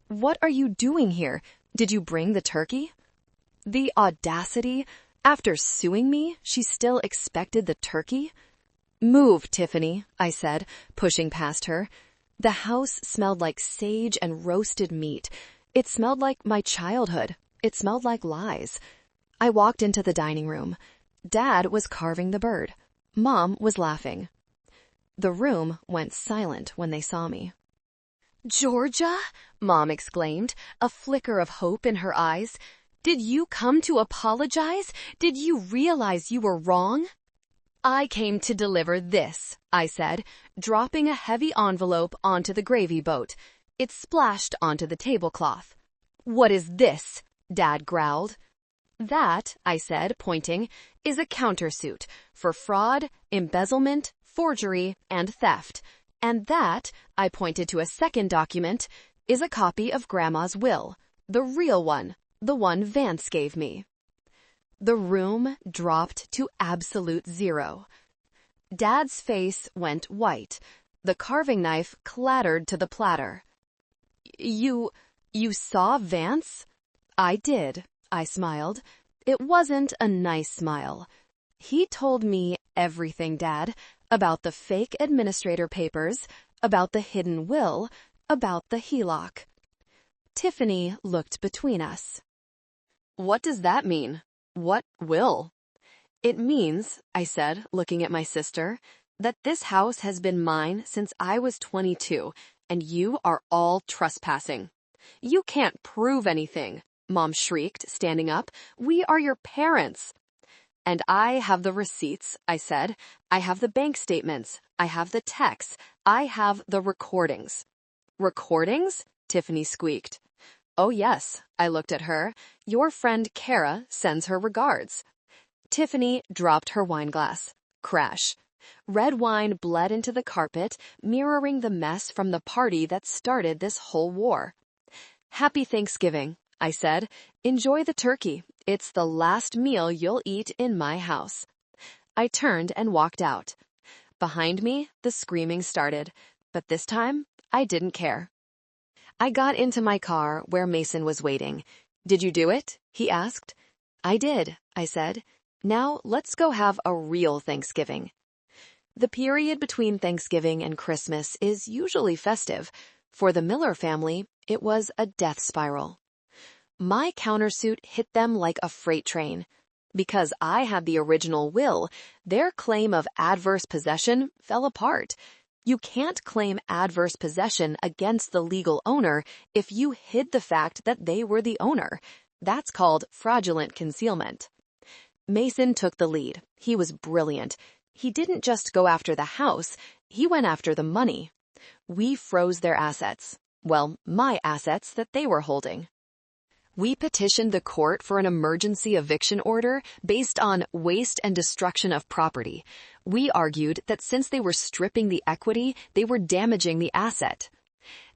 "What are you doing here? Did you bring the turkey?" The audacity. After suing me, she still expected the turkey? "Move, Tiffany," I said, pushing past her. The house smelled like sage and roasted meat. It smelled like my childhood. It smelled like lies. I walked into the dining room. Dad was carving the bird. Mom was laughing. The room went silent when they saw me. "Georgia," Mom exclaimed, a flicker of hope in her eyes. "Did you come to apologize? Did you realize you were wrong?" I came to deliver this, I said, dropping a heavy envelope onto the gravy boat. It splashed onto the tablecloth. What is this? Dad growled. That, I said, pointing, is a countersuit for fraud, embezzlement, forgery, and theft. And that, I pointed to a second document, is a copy of Grandma's will, the real one, the one Vance gave me. The room dropped to absolute zero. Dad's face went white. The carving knife clattered to the platter. You saw Vance? I did, I smiled. It wasn't a nice smile. He told me everything, Dad, about the fake administrator papers, about the hidden will, about the HELOC. Tiffany looked between us. What does that mean? What will? It means, I said, looking at my sister, that this house has been mine since I was 22, and you are all trespassing. You can't prove anything, Mom shrieked, standing up. We are your parents. And I have the receipts, I said. I have the bank statements. I have the texts. I have the recordings. Recordings? Tiffany squeaked. Oh, yes, I looked at her. Your friend Kara sends her regards. Tiffany dropped her wineglass. Crash. Red wine bled into the carpet, mirroring the mess from the party that started this whole war. Happy Thanksgiving, I said. Enjoy the turkey. It's the last meal you'll eat in my house. I turned and walked out. Behind me, the screaming started, but this time, I didn't care. I got into my car where Mason was waiting. Did you do it? He asked. I did, I said. Now let's go have a real Thanksgiving. The period between Thanksgiving and Christmas is usually festive. For the Miller family, it was a death spiral. My countersuit hit them like a freight train. Because I had the original will, their claim of adverse possession fell apart. You can't claim adverse possession against the legal owner if you hid the fact that they were the owner. That's called fraudulent concealment. Mason took the lead. He was brilliant. He didn't just go after the house, he went after the money. We froze their assets. Well, my assets that they were holding. We petitioned the court for an emergency eviction order based on waste and destruction of property. We argued that since they were stripping the equity, they were damaging the asset.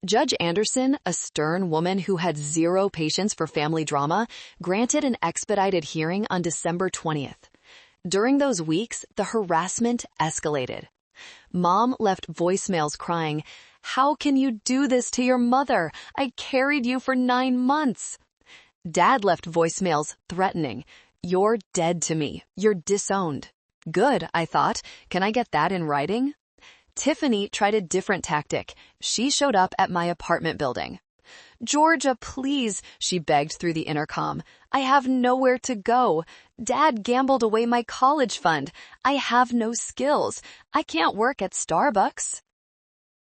Judge Anderson, a stern woman who had zero patience for family drama, granted an expedited hearing on December 20th. During those weeks, the harassment escalated. Mom left voicemails crying, "How can you do this to your mother? I carried you for 9 months." Dad left voicemails threatening, "You're dead to me. You're disowned." Good, I thought. Can I get that in writing? Tiffany tried a different tactic. She showed up at my apartment building. "Georgia, please," she begged through the intercom. "I have nowhere to go. Dad gambled away my college fund. I have no skills. I can't work at Starbucks."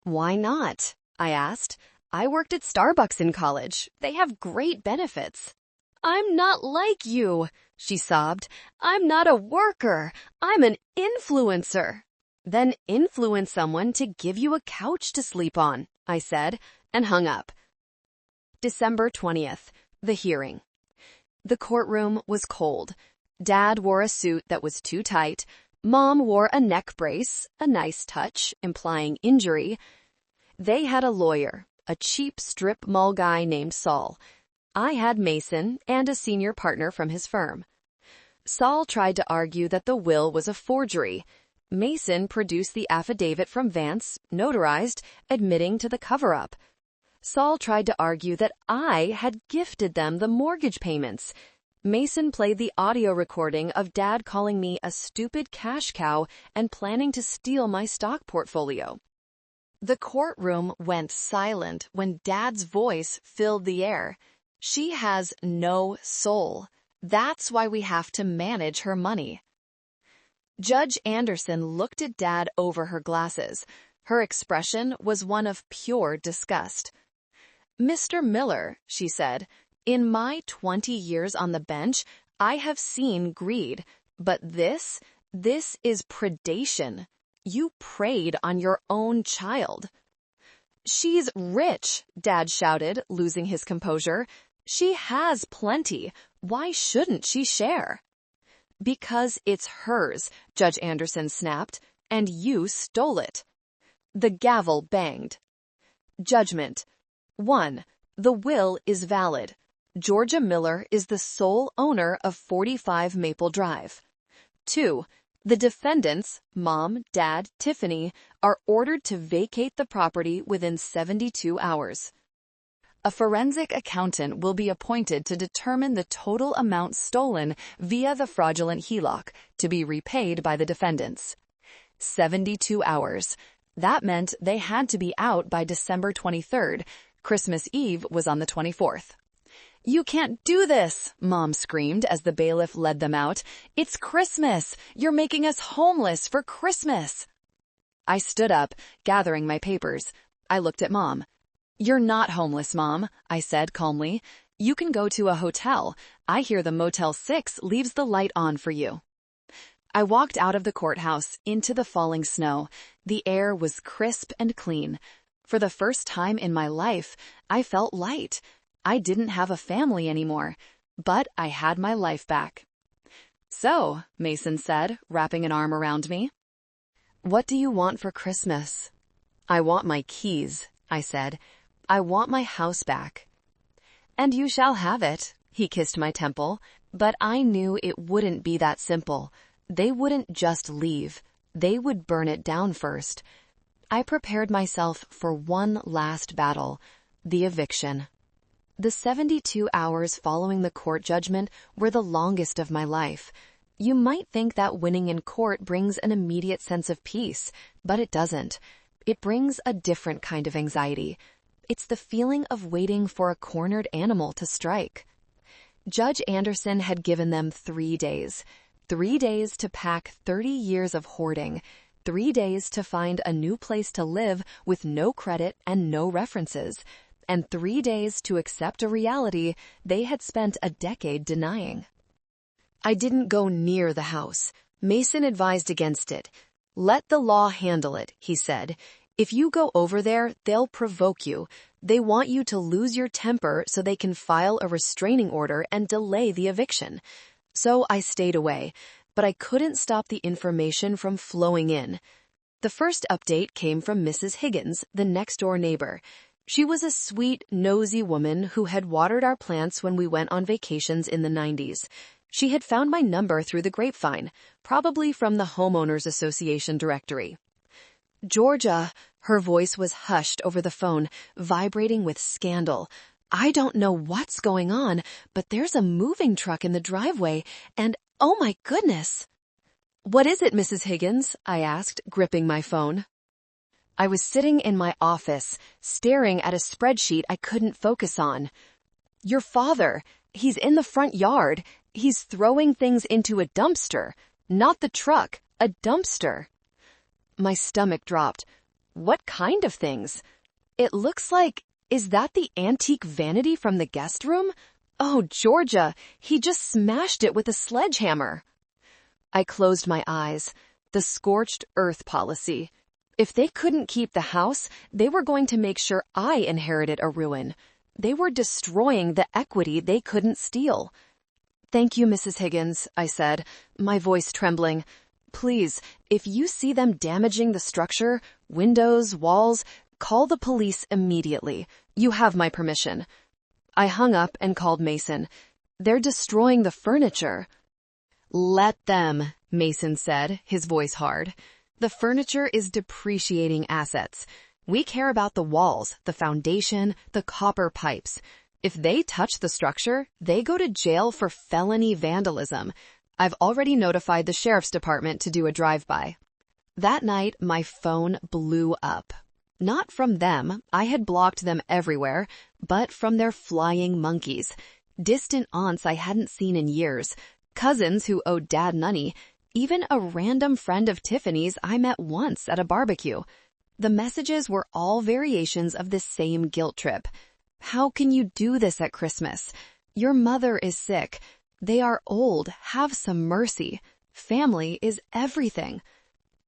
"Why not?" I asked. "I worked at Starbucks in college. They have great benefits." "I'm not like you," she sobbed. "I'm not a worker. I'm an influencer." "Then influence someone to give you a couch to sleep on," I said, and hung up. December 20th, the hearing. The courtroom was cold. Dad wore a suit that was too tight. Mom wore a neck brace, a nice touch, implying injury. They had a lawyer, a cheap strip mall guy named Saul. I had Mason and a senior partner from his firm. Saul tried to argue that the will was a forgery. Mason produced the affidavit from Vance, notarized, admitting to the cover-up. Saul tried to argue that I had gifted them the mortgage payments. Mason played the audio recording of Dad calling me a stupid cash cow and planning to steal my stock portfolio. The courtroom went silent when Dad's voice filled the air. "She has no soul. That's why we have to manage her money." Judge Anderson looked at Dad over her glasses. Her expression was one of pure disgust. "Mr. Miller," she said, "in my 20 years on the bench, I have seen greed, but this This is predation. You preyed on your own child. She's rich, Dad shouted, losing his composure. She has plenty. Why shouldn't she share? Because it's hers, Judge Anderson snapped, and you stole it. The gavel banged. Judgment. 1. The will is valid. Georgia Miller is the sole owner of 45 Maple Drive. 2. The defendants, Mom, Dad, Tiffany, are ordered to vacate the property within 72 hours. A forensic accountant will be appointed to determine the total amount stolen via the fraudulent HELOC to be repaid by the defendants. 72 hours. That meant they had to be out by December 23rd. Christmas Eve was on the 24th. You can't do this, Mom screamed as the bailiff led them out. It's Christmas. You're making us homeless for Christmas. I stood up, gathering my papers. I looked at Mom. You're not homeless, Mom, I said calmly. You can go to a hotel. I hear the Motel 6 leaves the light on for you. I walked out of the courthouse into the falling snow. The air was crisp and clean. For the first time in my life, I felt light. I didn't have a family anymore, but I had my life back. So, Mason said, wrapping an arm around me. What do you want for Christmas? I want my keys, I said. I want my house back. And you shall have it, he kissed my temple, but I knew it wouldn't be that simple. They wouldn't just leave. They would burn it down first. I prepared myself for one last battle, the eviction. The 72 hours following the court judgment were the longest of my life. You might think that winning in court brings an immediate sense of peace, but it doesn't. It brings a different kind of anxiety. It's the feeling of waiting for a cornered animal to strike. Judge Anderson had given them 3 days. 3 days to pack 30 years of hoarding. 3 days to find a new place to live with no credit and no references. And 3 days to accept a reality they had spent a decade denying. I didn't go near the house. Mason advised against it. Let the law handle it, he said. If you go over there, they'll provoke you. They want you to lose your temper so they can file a restraining order and delay the eviction. So I stayed away, but I couldn't stop the information from flowing in. The first update came from Mrs. Higgins, the next-door neighbor. She was a sweet, nosy woman who had watered our plants when we went on vacations in the 90s. She had found my number through the grapevine, probably from the Homeowners Association directory. Georgia, her voice was hushed over the phone, vibrating with scandal. I don't know what's going on, but there's a moving truck in the driveway, and oh my goodness. What is it, Mrs. Higgins? I asked, gripping my phone. I was sitting in my office, staring at a spreadsheet I couldn't focus on. Your father, he's in the front yard. He's throwing things into a dumpster. Not the truck, a dumpster. My stomach dropped. What kind of things? It looks like, is that the antique vanity from the guest room? Oh, Georgia, he just smashed it with a sledgehammer. I closed my eyes. The scorched earth policy. If they couldn't keep the house, they were going to make sure I inherited a ruin. They were destroying the equity they couldn't steal. Thank you, Mrs. Higgins, I said, my voice trembling. Please, if you see them damaging the structure, windows, walls, call the police immediately. You have my permission. I hung up and called Mason. They're destroying the furniture. Let them, Mason said, his voice hard. The furniture is depreciating assets. We care about the walls, the foundation, the copper pipes. If they touch the structure, they go to jail for felony vandalism. I've already notified the sheriff's department to do a drive-by. That night, my phone blew up. Not from them, I had blocked them everywhere, but from their flying monkeys. Distant aunts I hadn't seen in years, cousins who owed Dad money, even a random friend of Tiffany's I met once at a barbecue. The messages were all variations of the same guilt trip. How can you do this at Christmas? Your mother is sick. They are old. Have some mercy. Family is everything.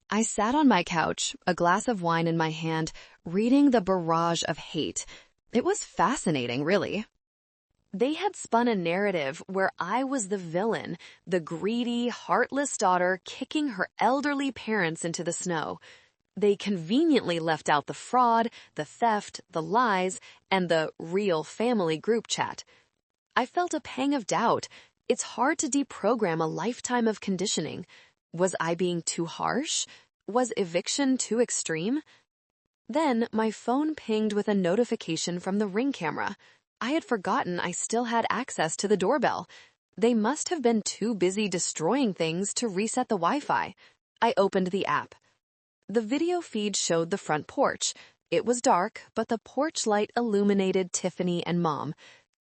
I sat on my couch, a glass of wine in my hand, reading the barrage of hate. It was fascinating, really. They had spun a narrative where I was the villain, the greedy, heartless daughter kicking her elderly parents into the snow. They conveniently left out the fraud, the theft, the lies, and the real family group chat. I felt a pang of doubt. It's hard to deprogram a lifetime of conditioning. Was I being too harsh? Was eviction too extreme? Then my phone pinged with a notification from the Ring camera. I had forgotten I still had access to the doorbell. They must have been too busy destroying things to reset the Wi-Fi. I opened the app. The video feed showed the front porch. It was dark, but the porch light illuminated Tiffany and Mom.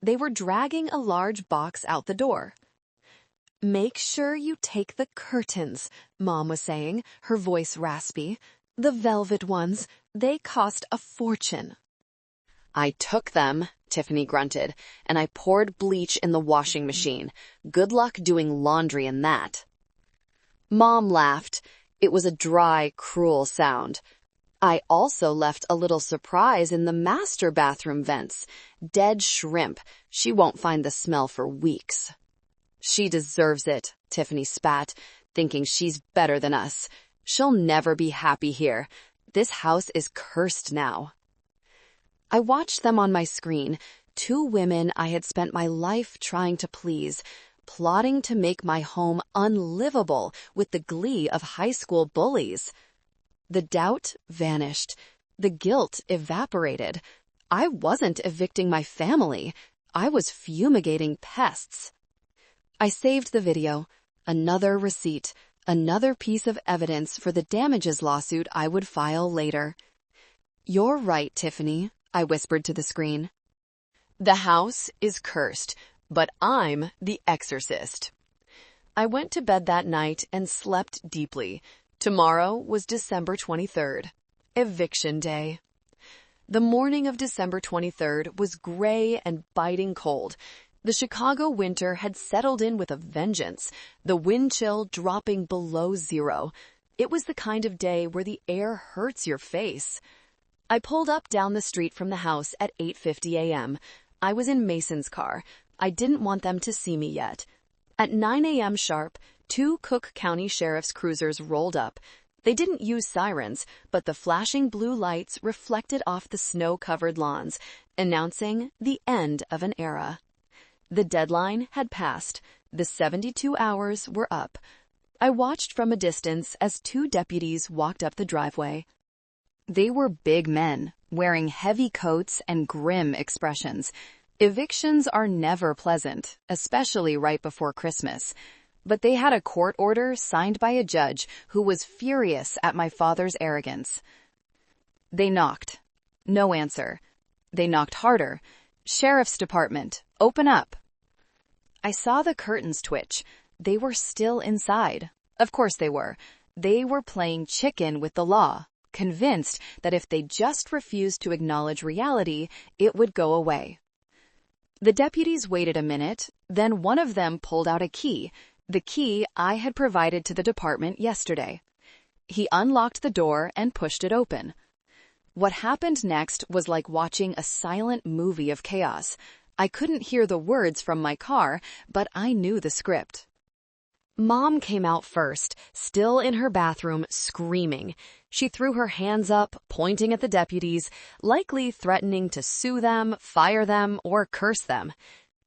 They were dragging a large box out the door. "Make sure you take the curtains," Mom was saying, her voice raspy. "The velvet ones. They cost a fortune." "I took them," Tiffany grunted, "and I poured bleach in the washing machine. Good luck doing laundry in that." Mom laughed. It was a dry, cruel sound. "I also left a little surprise in the master bathroom vents. Dead shrimp. She won't find the smell for weeks." "She deserves it," Tiffany spat, thinking she's better than us. "She'll never be happy here. This house is cursed now." I watched them on my screen, two women I had spent my life trying to please, plotting to make my home unlivable with the glee of high school bullies. The doubt vanished. The guilt evaporated. I wasn't evicting my family. I was fumigating pests. I saved the video. Another receipt. Another piece of evidence for the damages lawsuit I would file later. "You're right, Tiffany," I whispered to the screen. "The house is cursed, but I'm the exorcist." I went to bed that night and slept deeply. Tomorrow was December 23rd, eviction day. The morning of December 23rd was gray and biting cold. The Chicago winter had settled in with a vengeance, the wind chill dropping below zero. It was the kind of day where the air hurts your face. I pulled up down the street from the house at 8:50 a.m. I was in Mason's car. I didn't want them to see me yet. At 9 a.m. sharp, 2 Cook County Sheriff's cruisers rolled up. They didn't use sirens, but the flashing blue lights reflected off the snow-covered lawns, announcing the end of an era. The deadline had passed. The 72 hours were up. I watched from a distance as 2 deputies walked up the driveway. They were big men, wearing heavy coats and grim expressions. Evictions are never pleasant, especially right before Christmas. But they had a court order signed by a judge who was furious at my father's arrogance. They knocked. No answer. They knocked harder. "Sheriff's Department, open up." I saw the curtains twitch. They were still inside. Of course they were. They were playing chicken with the law, convinced that if they just refused to acknowledge reality, it would go away. The deputies waited a minute, then one of them pulled out a key, the key I had provided to the department yesterday. He unlocked the door and pushed it open. What happened next was like watching a silent movie of chaos. I couldn't hear the words from my car, but I knew the script. Mom came out first, still in her bathroom, screaming. She threw her hands up, pointing at the deputies, likely threatening to sue them, fire them, or curse them.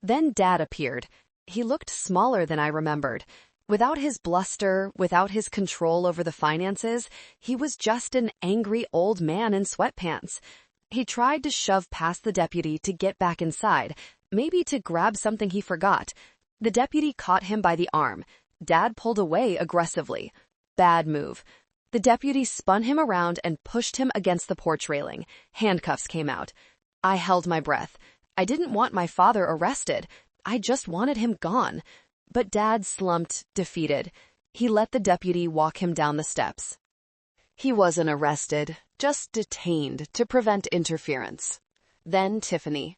Then Dad appeared. He looked smaller than I remembered. Without his bluster, without his control over the finances, he was just an angry old man in sweatpants. He tried to shove past the deputy to get back inside, maybe to grab something he forgot. The deputy caught him by the arm. Dad pulled away aggressively. Bad move. The deputy spun him around and pushed him against the porch railing. Handcuffs came out. I held my breath. I didn't want my father arrested. I just wanted him gone. But Dad slumped, defeated. He let the deputy walk him down the steps. He wasn't arrested, just detained to prevent interference. Then Tiffany.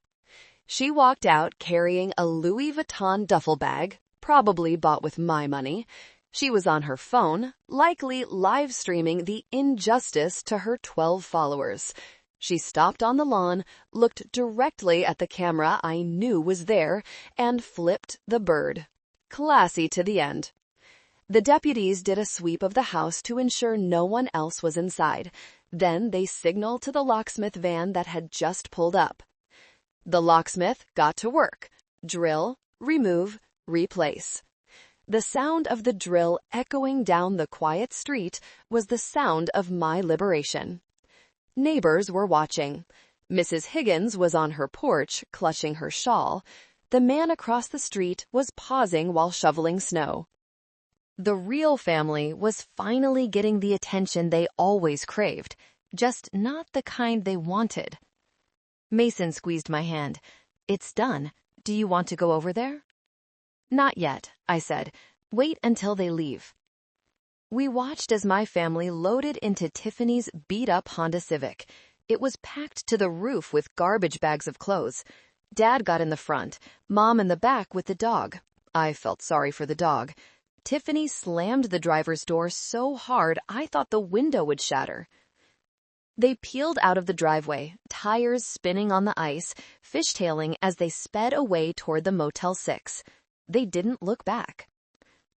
She walked out carrying a Louis Vuitton duffel bag, probably bought with my money. She was on her phone, likely live streaming the injustice to her 12 followers. She stopped on the lawn, looked directly at the camera I knew was there, and flipped the bird. Classy to the end. The deputies did a sweep of the house to ensure no one else was inside. Then they signaled to the locksmith van that had just pulled up. The locksmith got to work. Drill, remove, replace. The sound of the drill echoing down the quiet street was the sound of my liberation. Neighbors were watching. Mrs. Higgins was on her porch, clutching her shawl. The man across the street was pausing while shoveling snow. The real family was finally getting the attention they always craved, just not the kind they wanted. Mason squeezed my hand. "It's done. Do you want to go over there?" "Not yet," I said. "Wait until they leave." We watched as my family loaded into Tiffany's beat-up Honda Civic. It was packed to the roof with garbage bags of clothes. Dad got in the front, Mom in the back with the dog. I felt sorry for the dog. Tiffany slammed the driver's door so hard I thought the window would shatter. They peeled out of the driveway, tires spinning on the ice, fishtailing as they sped away toward the Motel 6. They didn't look back.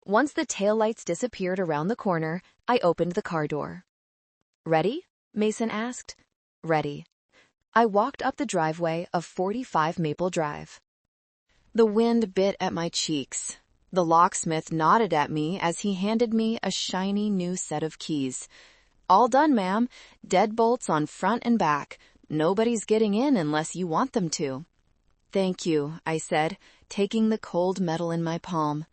Once the taillights disappeared around the corner, I opened the car door. "Ready?" Mason asked. "Ready." I walked up the driveway of 45 Maple Drive. The wind bit at my cheeks. The locksmith nodded at me as he handed me a shiny new set of keys. "All done, ma'am. Deadbolts on front and back. Nobody's getting in unless you want them to." "Thank you," I said, taking the cold metal in my palm.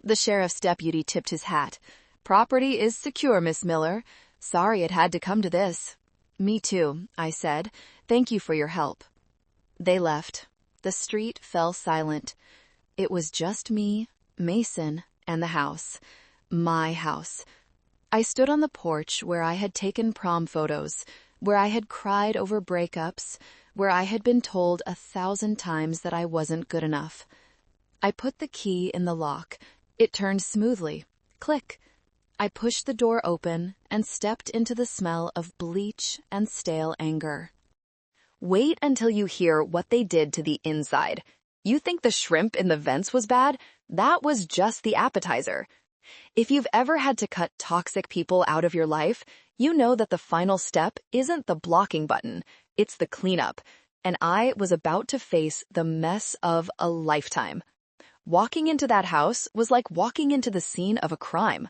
The sheriff's deputy tipped his hat. "Property is secure, Miss Miller. Sorry it had to come to this." "Me too," I said. "Thank you for your help." They left. The street fell silent. It was just me, Mason, and the house. My house. I stood on the porch where I had taken prom photos, where I had cried over breakups, where I had been told 1,000 times that I wasn't good enough. I put the key in the lock. It turned smoothly. Click. I pushed the door open and stepped into the smell of bleach and stale anger. Wait until you hear what they did to the inside. You think the shrimp in the vents was bad? That was just the appetizer. If you've ever had to cut toxic people out of your life, you know that the final step isn't the blocking button, it's the cleanup. And I was about to face the mess of a lifetime. Walking into that house was like walking into the scene of a crime.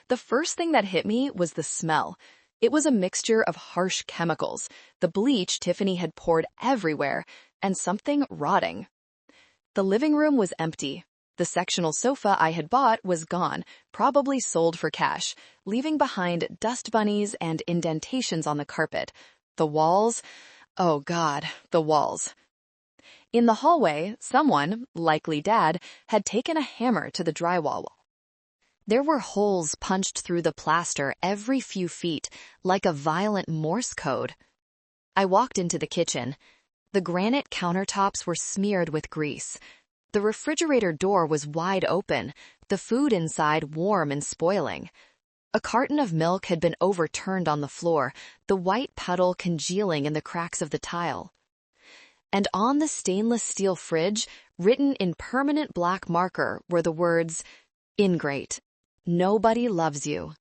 The first thing that hit me was the smell. It was a mixture of harsh chemicals, the bleach Tiffany had poured everywhere, and something rotting. The living room was empty. The sectional sofa I had bought was gone, probably sold for cash, leaving behind dust bunnies and indentations on the carpet. The walls, oh God, the walls. In the hallway, someone, likely Dad, had taken a hammer to the drywall. There were holes punched through the plaster every few feet, like a violent Morse code. I walked into the kitchen. The granite countertops were smeared with grease. The refrigerator door was wide open, the food inside warm and spoiling. A carton of milk had been overturned on the floor, the white puddle congealing in the cracks of the tile. And on the stainless steel fridge, written in permanent black marker, were the words, "Ingrate. Nobody loves you."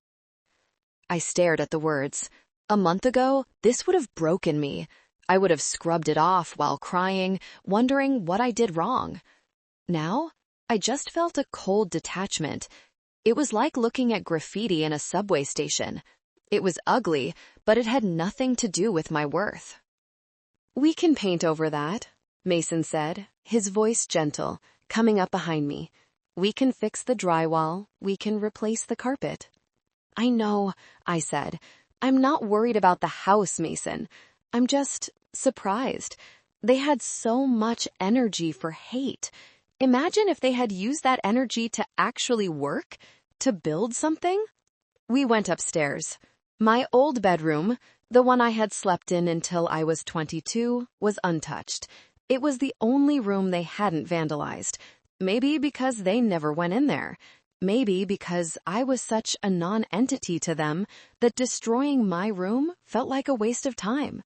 I stared at the words. A month ago, this would have broken me. I would have scrubbed it off while crying, wondering what I did wrong. Now, I just felt a cold detachment. It was like looking at graffiti in a subway station. It was ugly, but it had nothing to do with my worth. "We can paint over that," Mason said, his voice gentle, coming up behind me. "We can fix the drywall. We can replace the carpet." "I know," I said. "I'm not worried about the house, Mason. I'm just surprised. They had so much energy for hate. Imagine if they had used that energy to actually work, to build something." We went upstairs. My old bedroom, the one I had slept in until I was 22, was untouched. It was the only room they hadn't vandalized. Maybe because they never went in there. Maybe because I was such a non-entity to them that destroying my room felt like a waste of time.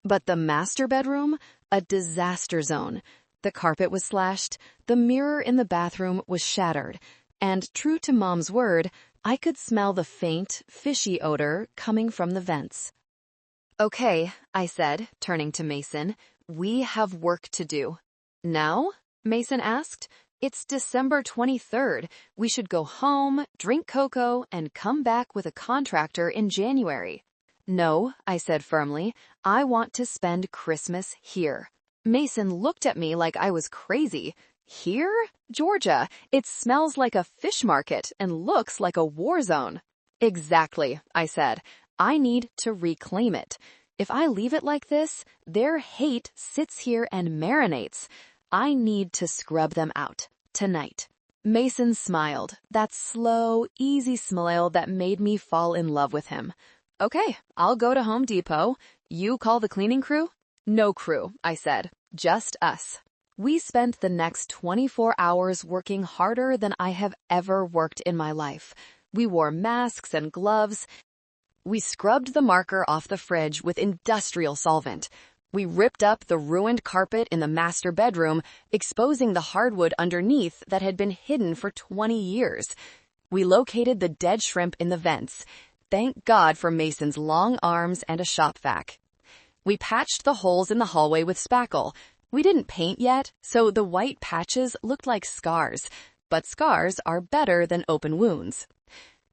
But the master bedroom, a disaster zone. The carpet was slashed, the mirror in the bathroom was shattered, and true to Mom's word, I could smell the faint, fishy odor coming from the vents. "Okay," I said, turning to Mason, "we have work to do." "Now?" Mason asked. "It's December 23rd. We should go home, drink cocoa, and come back with a contractor in January." "No," I said firmly. "I want to spend Christmas here." Mason looked at me like I was crazy. "Here? Georgia, it smells like a fish market and looks like a war zone." "Exactly," I said. "I need to reclaim it. If I leave it like this, their hate sits here and marinates. I need to scrub them out. Tonight." Mason smiled, that slow, easy smile that made me fall in love with him. "Okay, I'll go to Home Depot. You call the cleaning crew?" "No crew," I said. "Just us." We spent the next 24 hours working harder than I have ever worked in my life. We wore masks and gloves. We scrubbed the marker off the fridge with industrial solvent. We ripped up the ruined carpet in the master bedroom, exposing the hardwood underneath that had been hidden for 20 years. We located the dead shrimp in the vents. Thank God for Mason's long arms and a shop vac. We patched the holes in the hallway with spackle. We didn't paint yet, so the white patches looked like scars, but scars are better than open wounds.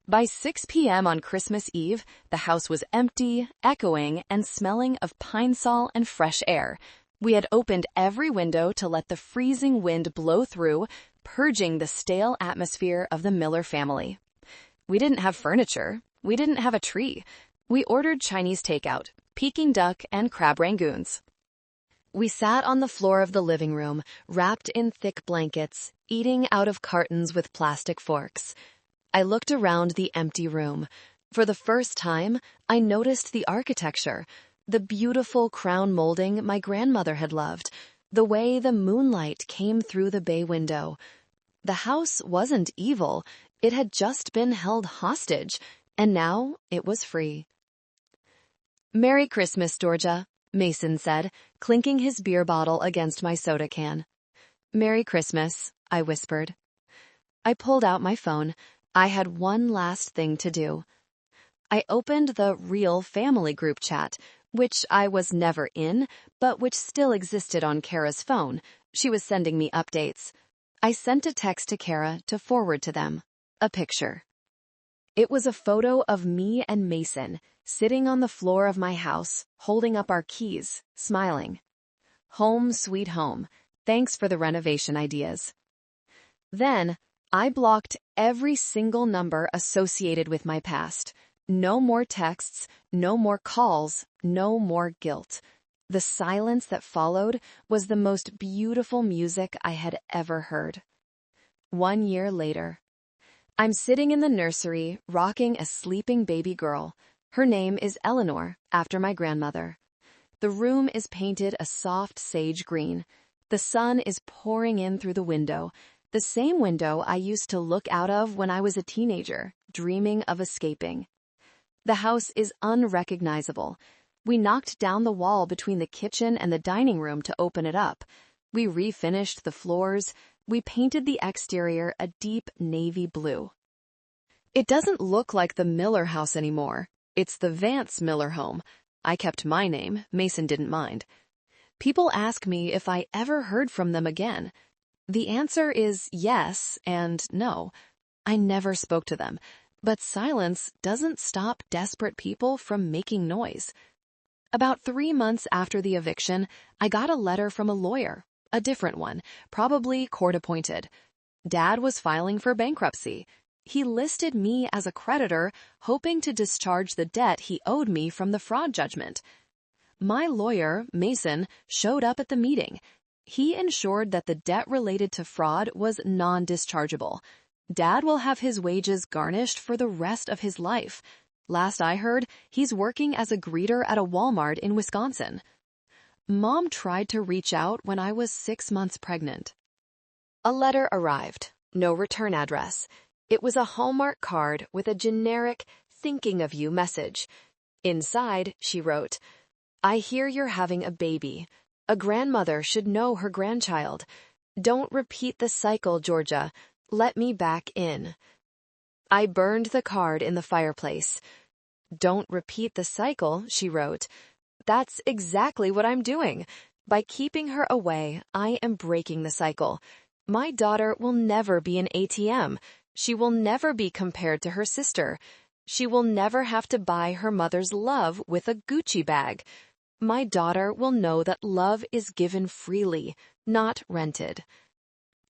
By 6 p.m. on Christmas Eve, the house was empty, echoing, and smelling of pine sol and fresh air. We had opened every window to let the freezing wind blow through, purging the stale atmosphere of the Miller family. We didn't have furniture. We didn't have a tree. We ordered Chinese takeout, Peking duck, and crab rangoons. We sat on the floor of the living room, wrapped in thick blankets, eating out of cartons with plastic forks. I looked around the empty room. For the first time, I noticed the architecture, the beautiful crown molding my grandmother had loved, the way the moonlight came through the bay window. The house wasn't evil. It had just been held hostage, and now it was free. "Merry Christmas, Georgia," Mason said, clinking his beer bottle against my soda can. "Merry Christmas," I whispered. I pulled out my phone. I had one last thing to do. I opened the Real Family group chat, which I was never in, but which still existed on Kara's phone. She was sending me updates. I sent a text to Kara to forward to them. A picture. It was a photo of me and Mason, sitting on the floor of my house, holding up our keys, smiling. Home sweet home. Thanks for the renovation ideas. Then, I blocked every single number associated with my past. No more texts, no more calls, no more guilt. The silence that followed was the most beautiful music I had ever heard. 1 year later. I'm sitting in the nursery, rocking a sleeping baby girl. Her name is Eleanor, after my grandmother. The room is painted a soft sage green. The sun is pouring in through the window. The same window I used to look out of when I was a teenager, dreaming of escaping. The house is unrecognizable. We knocked down the wall between the kitchen and the dining room to open it up. We refinished the floors. We painted the exterior a deep navy blue. It doesn't look like the Miller house anymore. It's the Vance Miller home. I kept my name. Mason didn't mind. People ask me if I ever heard from them again. The answer is yes and no. I never spoke to them, but silence doesn't stop desperate people from making noise. About 3 months after the eviction, I got a letter from a lawyer, a different one, probably court-appointed. Dad was filing for bankruptcy. He listed me as a creditor, hoping to discharge the debt he owed me from the fraud judgment. My lawyer, Mason, showed up at the meeting. He ensured that the debt related to fraud was non-dischargeable. Dad will have his wages garnished for the rest of his life. Last I heard, he's working as a greeter at a Walmart in Wisconsin. Mom tried to reach out when I was 6 months pregnant. A letter arrived. No return address. It was a Hallmark card with a generic thinking of you message. Inside, she wrote, "I hear you're having a baby. A grandmother should know her grandchild. Don't repeat the cycle, Georgia. Let me back in." I burned the card in the fireplace. "Don't repeat the cycle," she wrote. "That's exactly what I'm doing. By keeping her away, I am breaking the cycle. My daughter will never be an ATM. She will never be compared to her sister. She will never have to buy her mother's love with a Gucci bag. My daughter will know that love is given freely, not rented."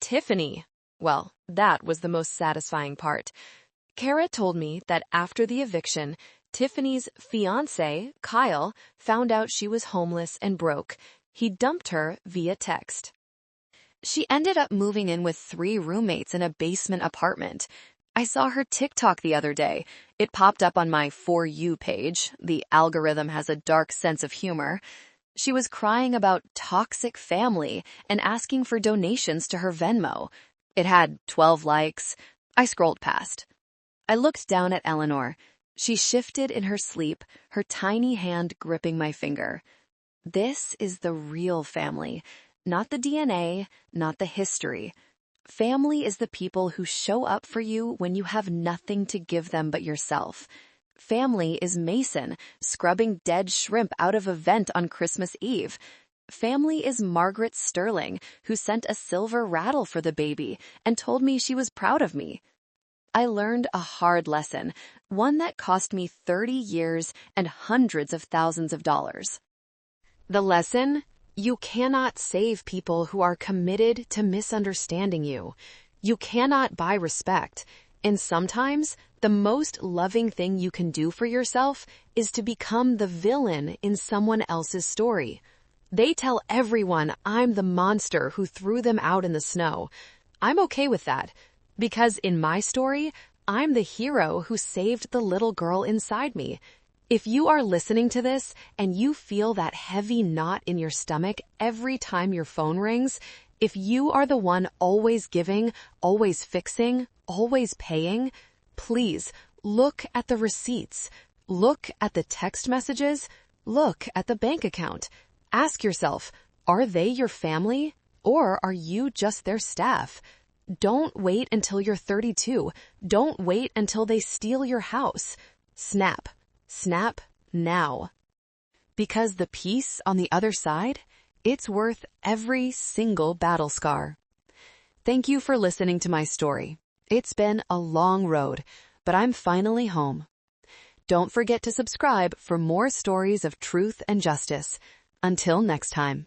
Tiffany. Well, that was the most satisfying part. Kara told me that after the eviction, Tiffany's fiancé, Kyle, found out she was homeless and broke. He dumped her via text. She ended up moving in with 3 roommates in a basement apartment. I saw her TikTok the other day. It popped up on my For You page. The algorithm has a dark sense of humor. She was crying about toxic family and asking for donations to her Venmo. It had 12 likes. I scrolled past. I looked down at Eleanor. She shifted in her sleep, her tiny hand gripping my finger. This is the real family, not the DNA, not the history. Family is the people who show up for you when you have nothing to give them but yourself. Family is Mason, scrubbing dead shrimp out of a vent on Christmas Eve. Family is Margaret Sterling, who sent a silver rattle for the baby and told me she was proud of me. I learned a hard lesson, one that cost me 30 years and hundreds of thousands of dollars. The lesson? You cannot save people who are committed to misunderstanding you. You cannot buy respect. And sometimes, the most loving thing you can do for yourself is to become the villain in someone else's story. They tell everyone I'm the monster who threw them out in the snow. I'm okay with that, because in my story, I'm the hero who saved the little girl inside me. If you are listening to this and you feel that heavy knot in your stomach every time your phone rings, if you are the one always giving, always fixing, always paying, please look at the receipts, look at the text messages, look at the bank account. Ask yourself, are they your family or are you just their staff? Don't wait until you're 32. Don't wait until they steal your house. Snap. Snap now. Because the peace on the other side, it's worth every single battle scar. Thank you for listening to my story. It's been a long road, but I'm finally home. Don't forget to subscribe for more stories of truth and justice. Until next time.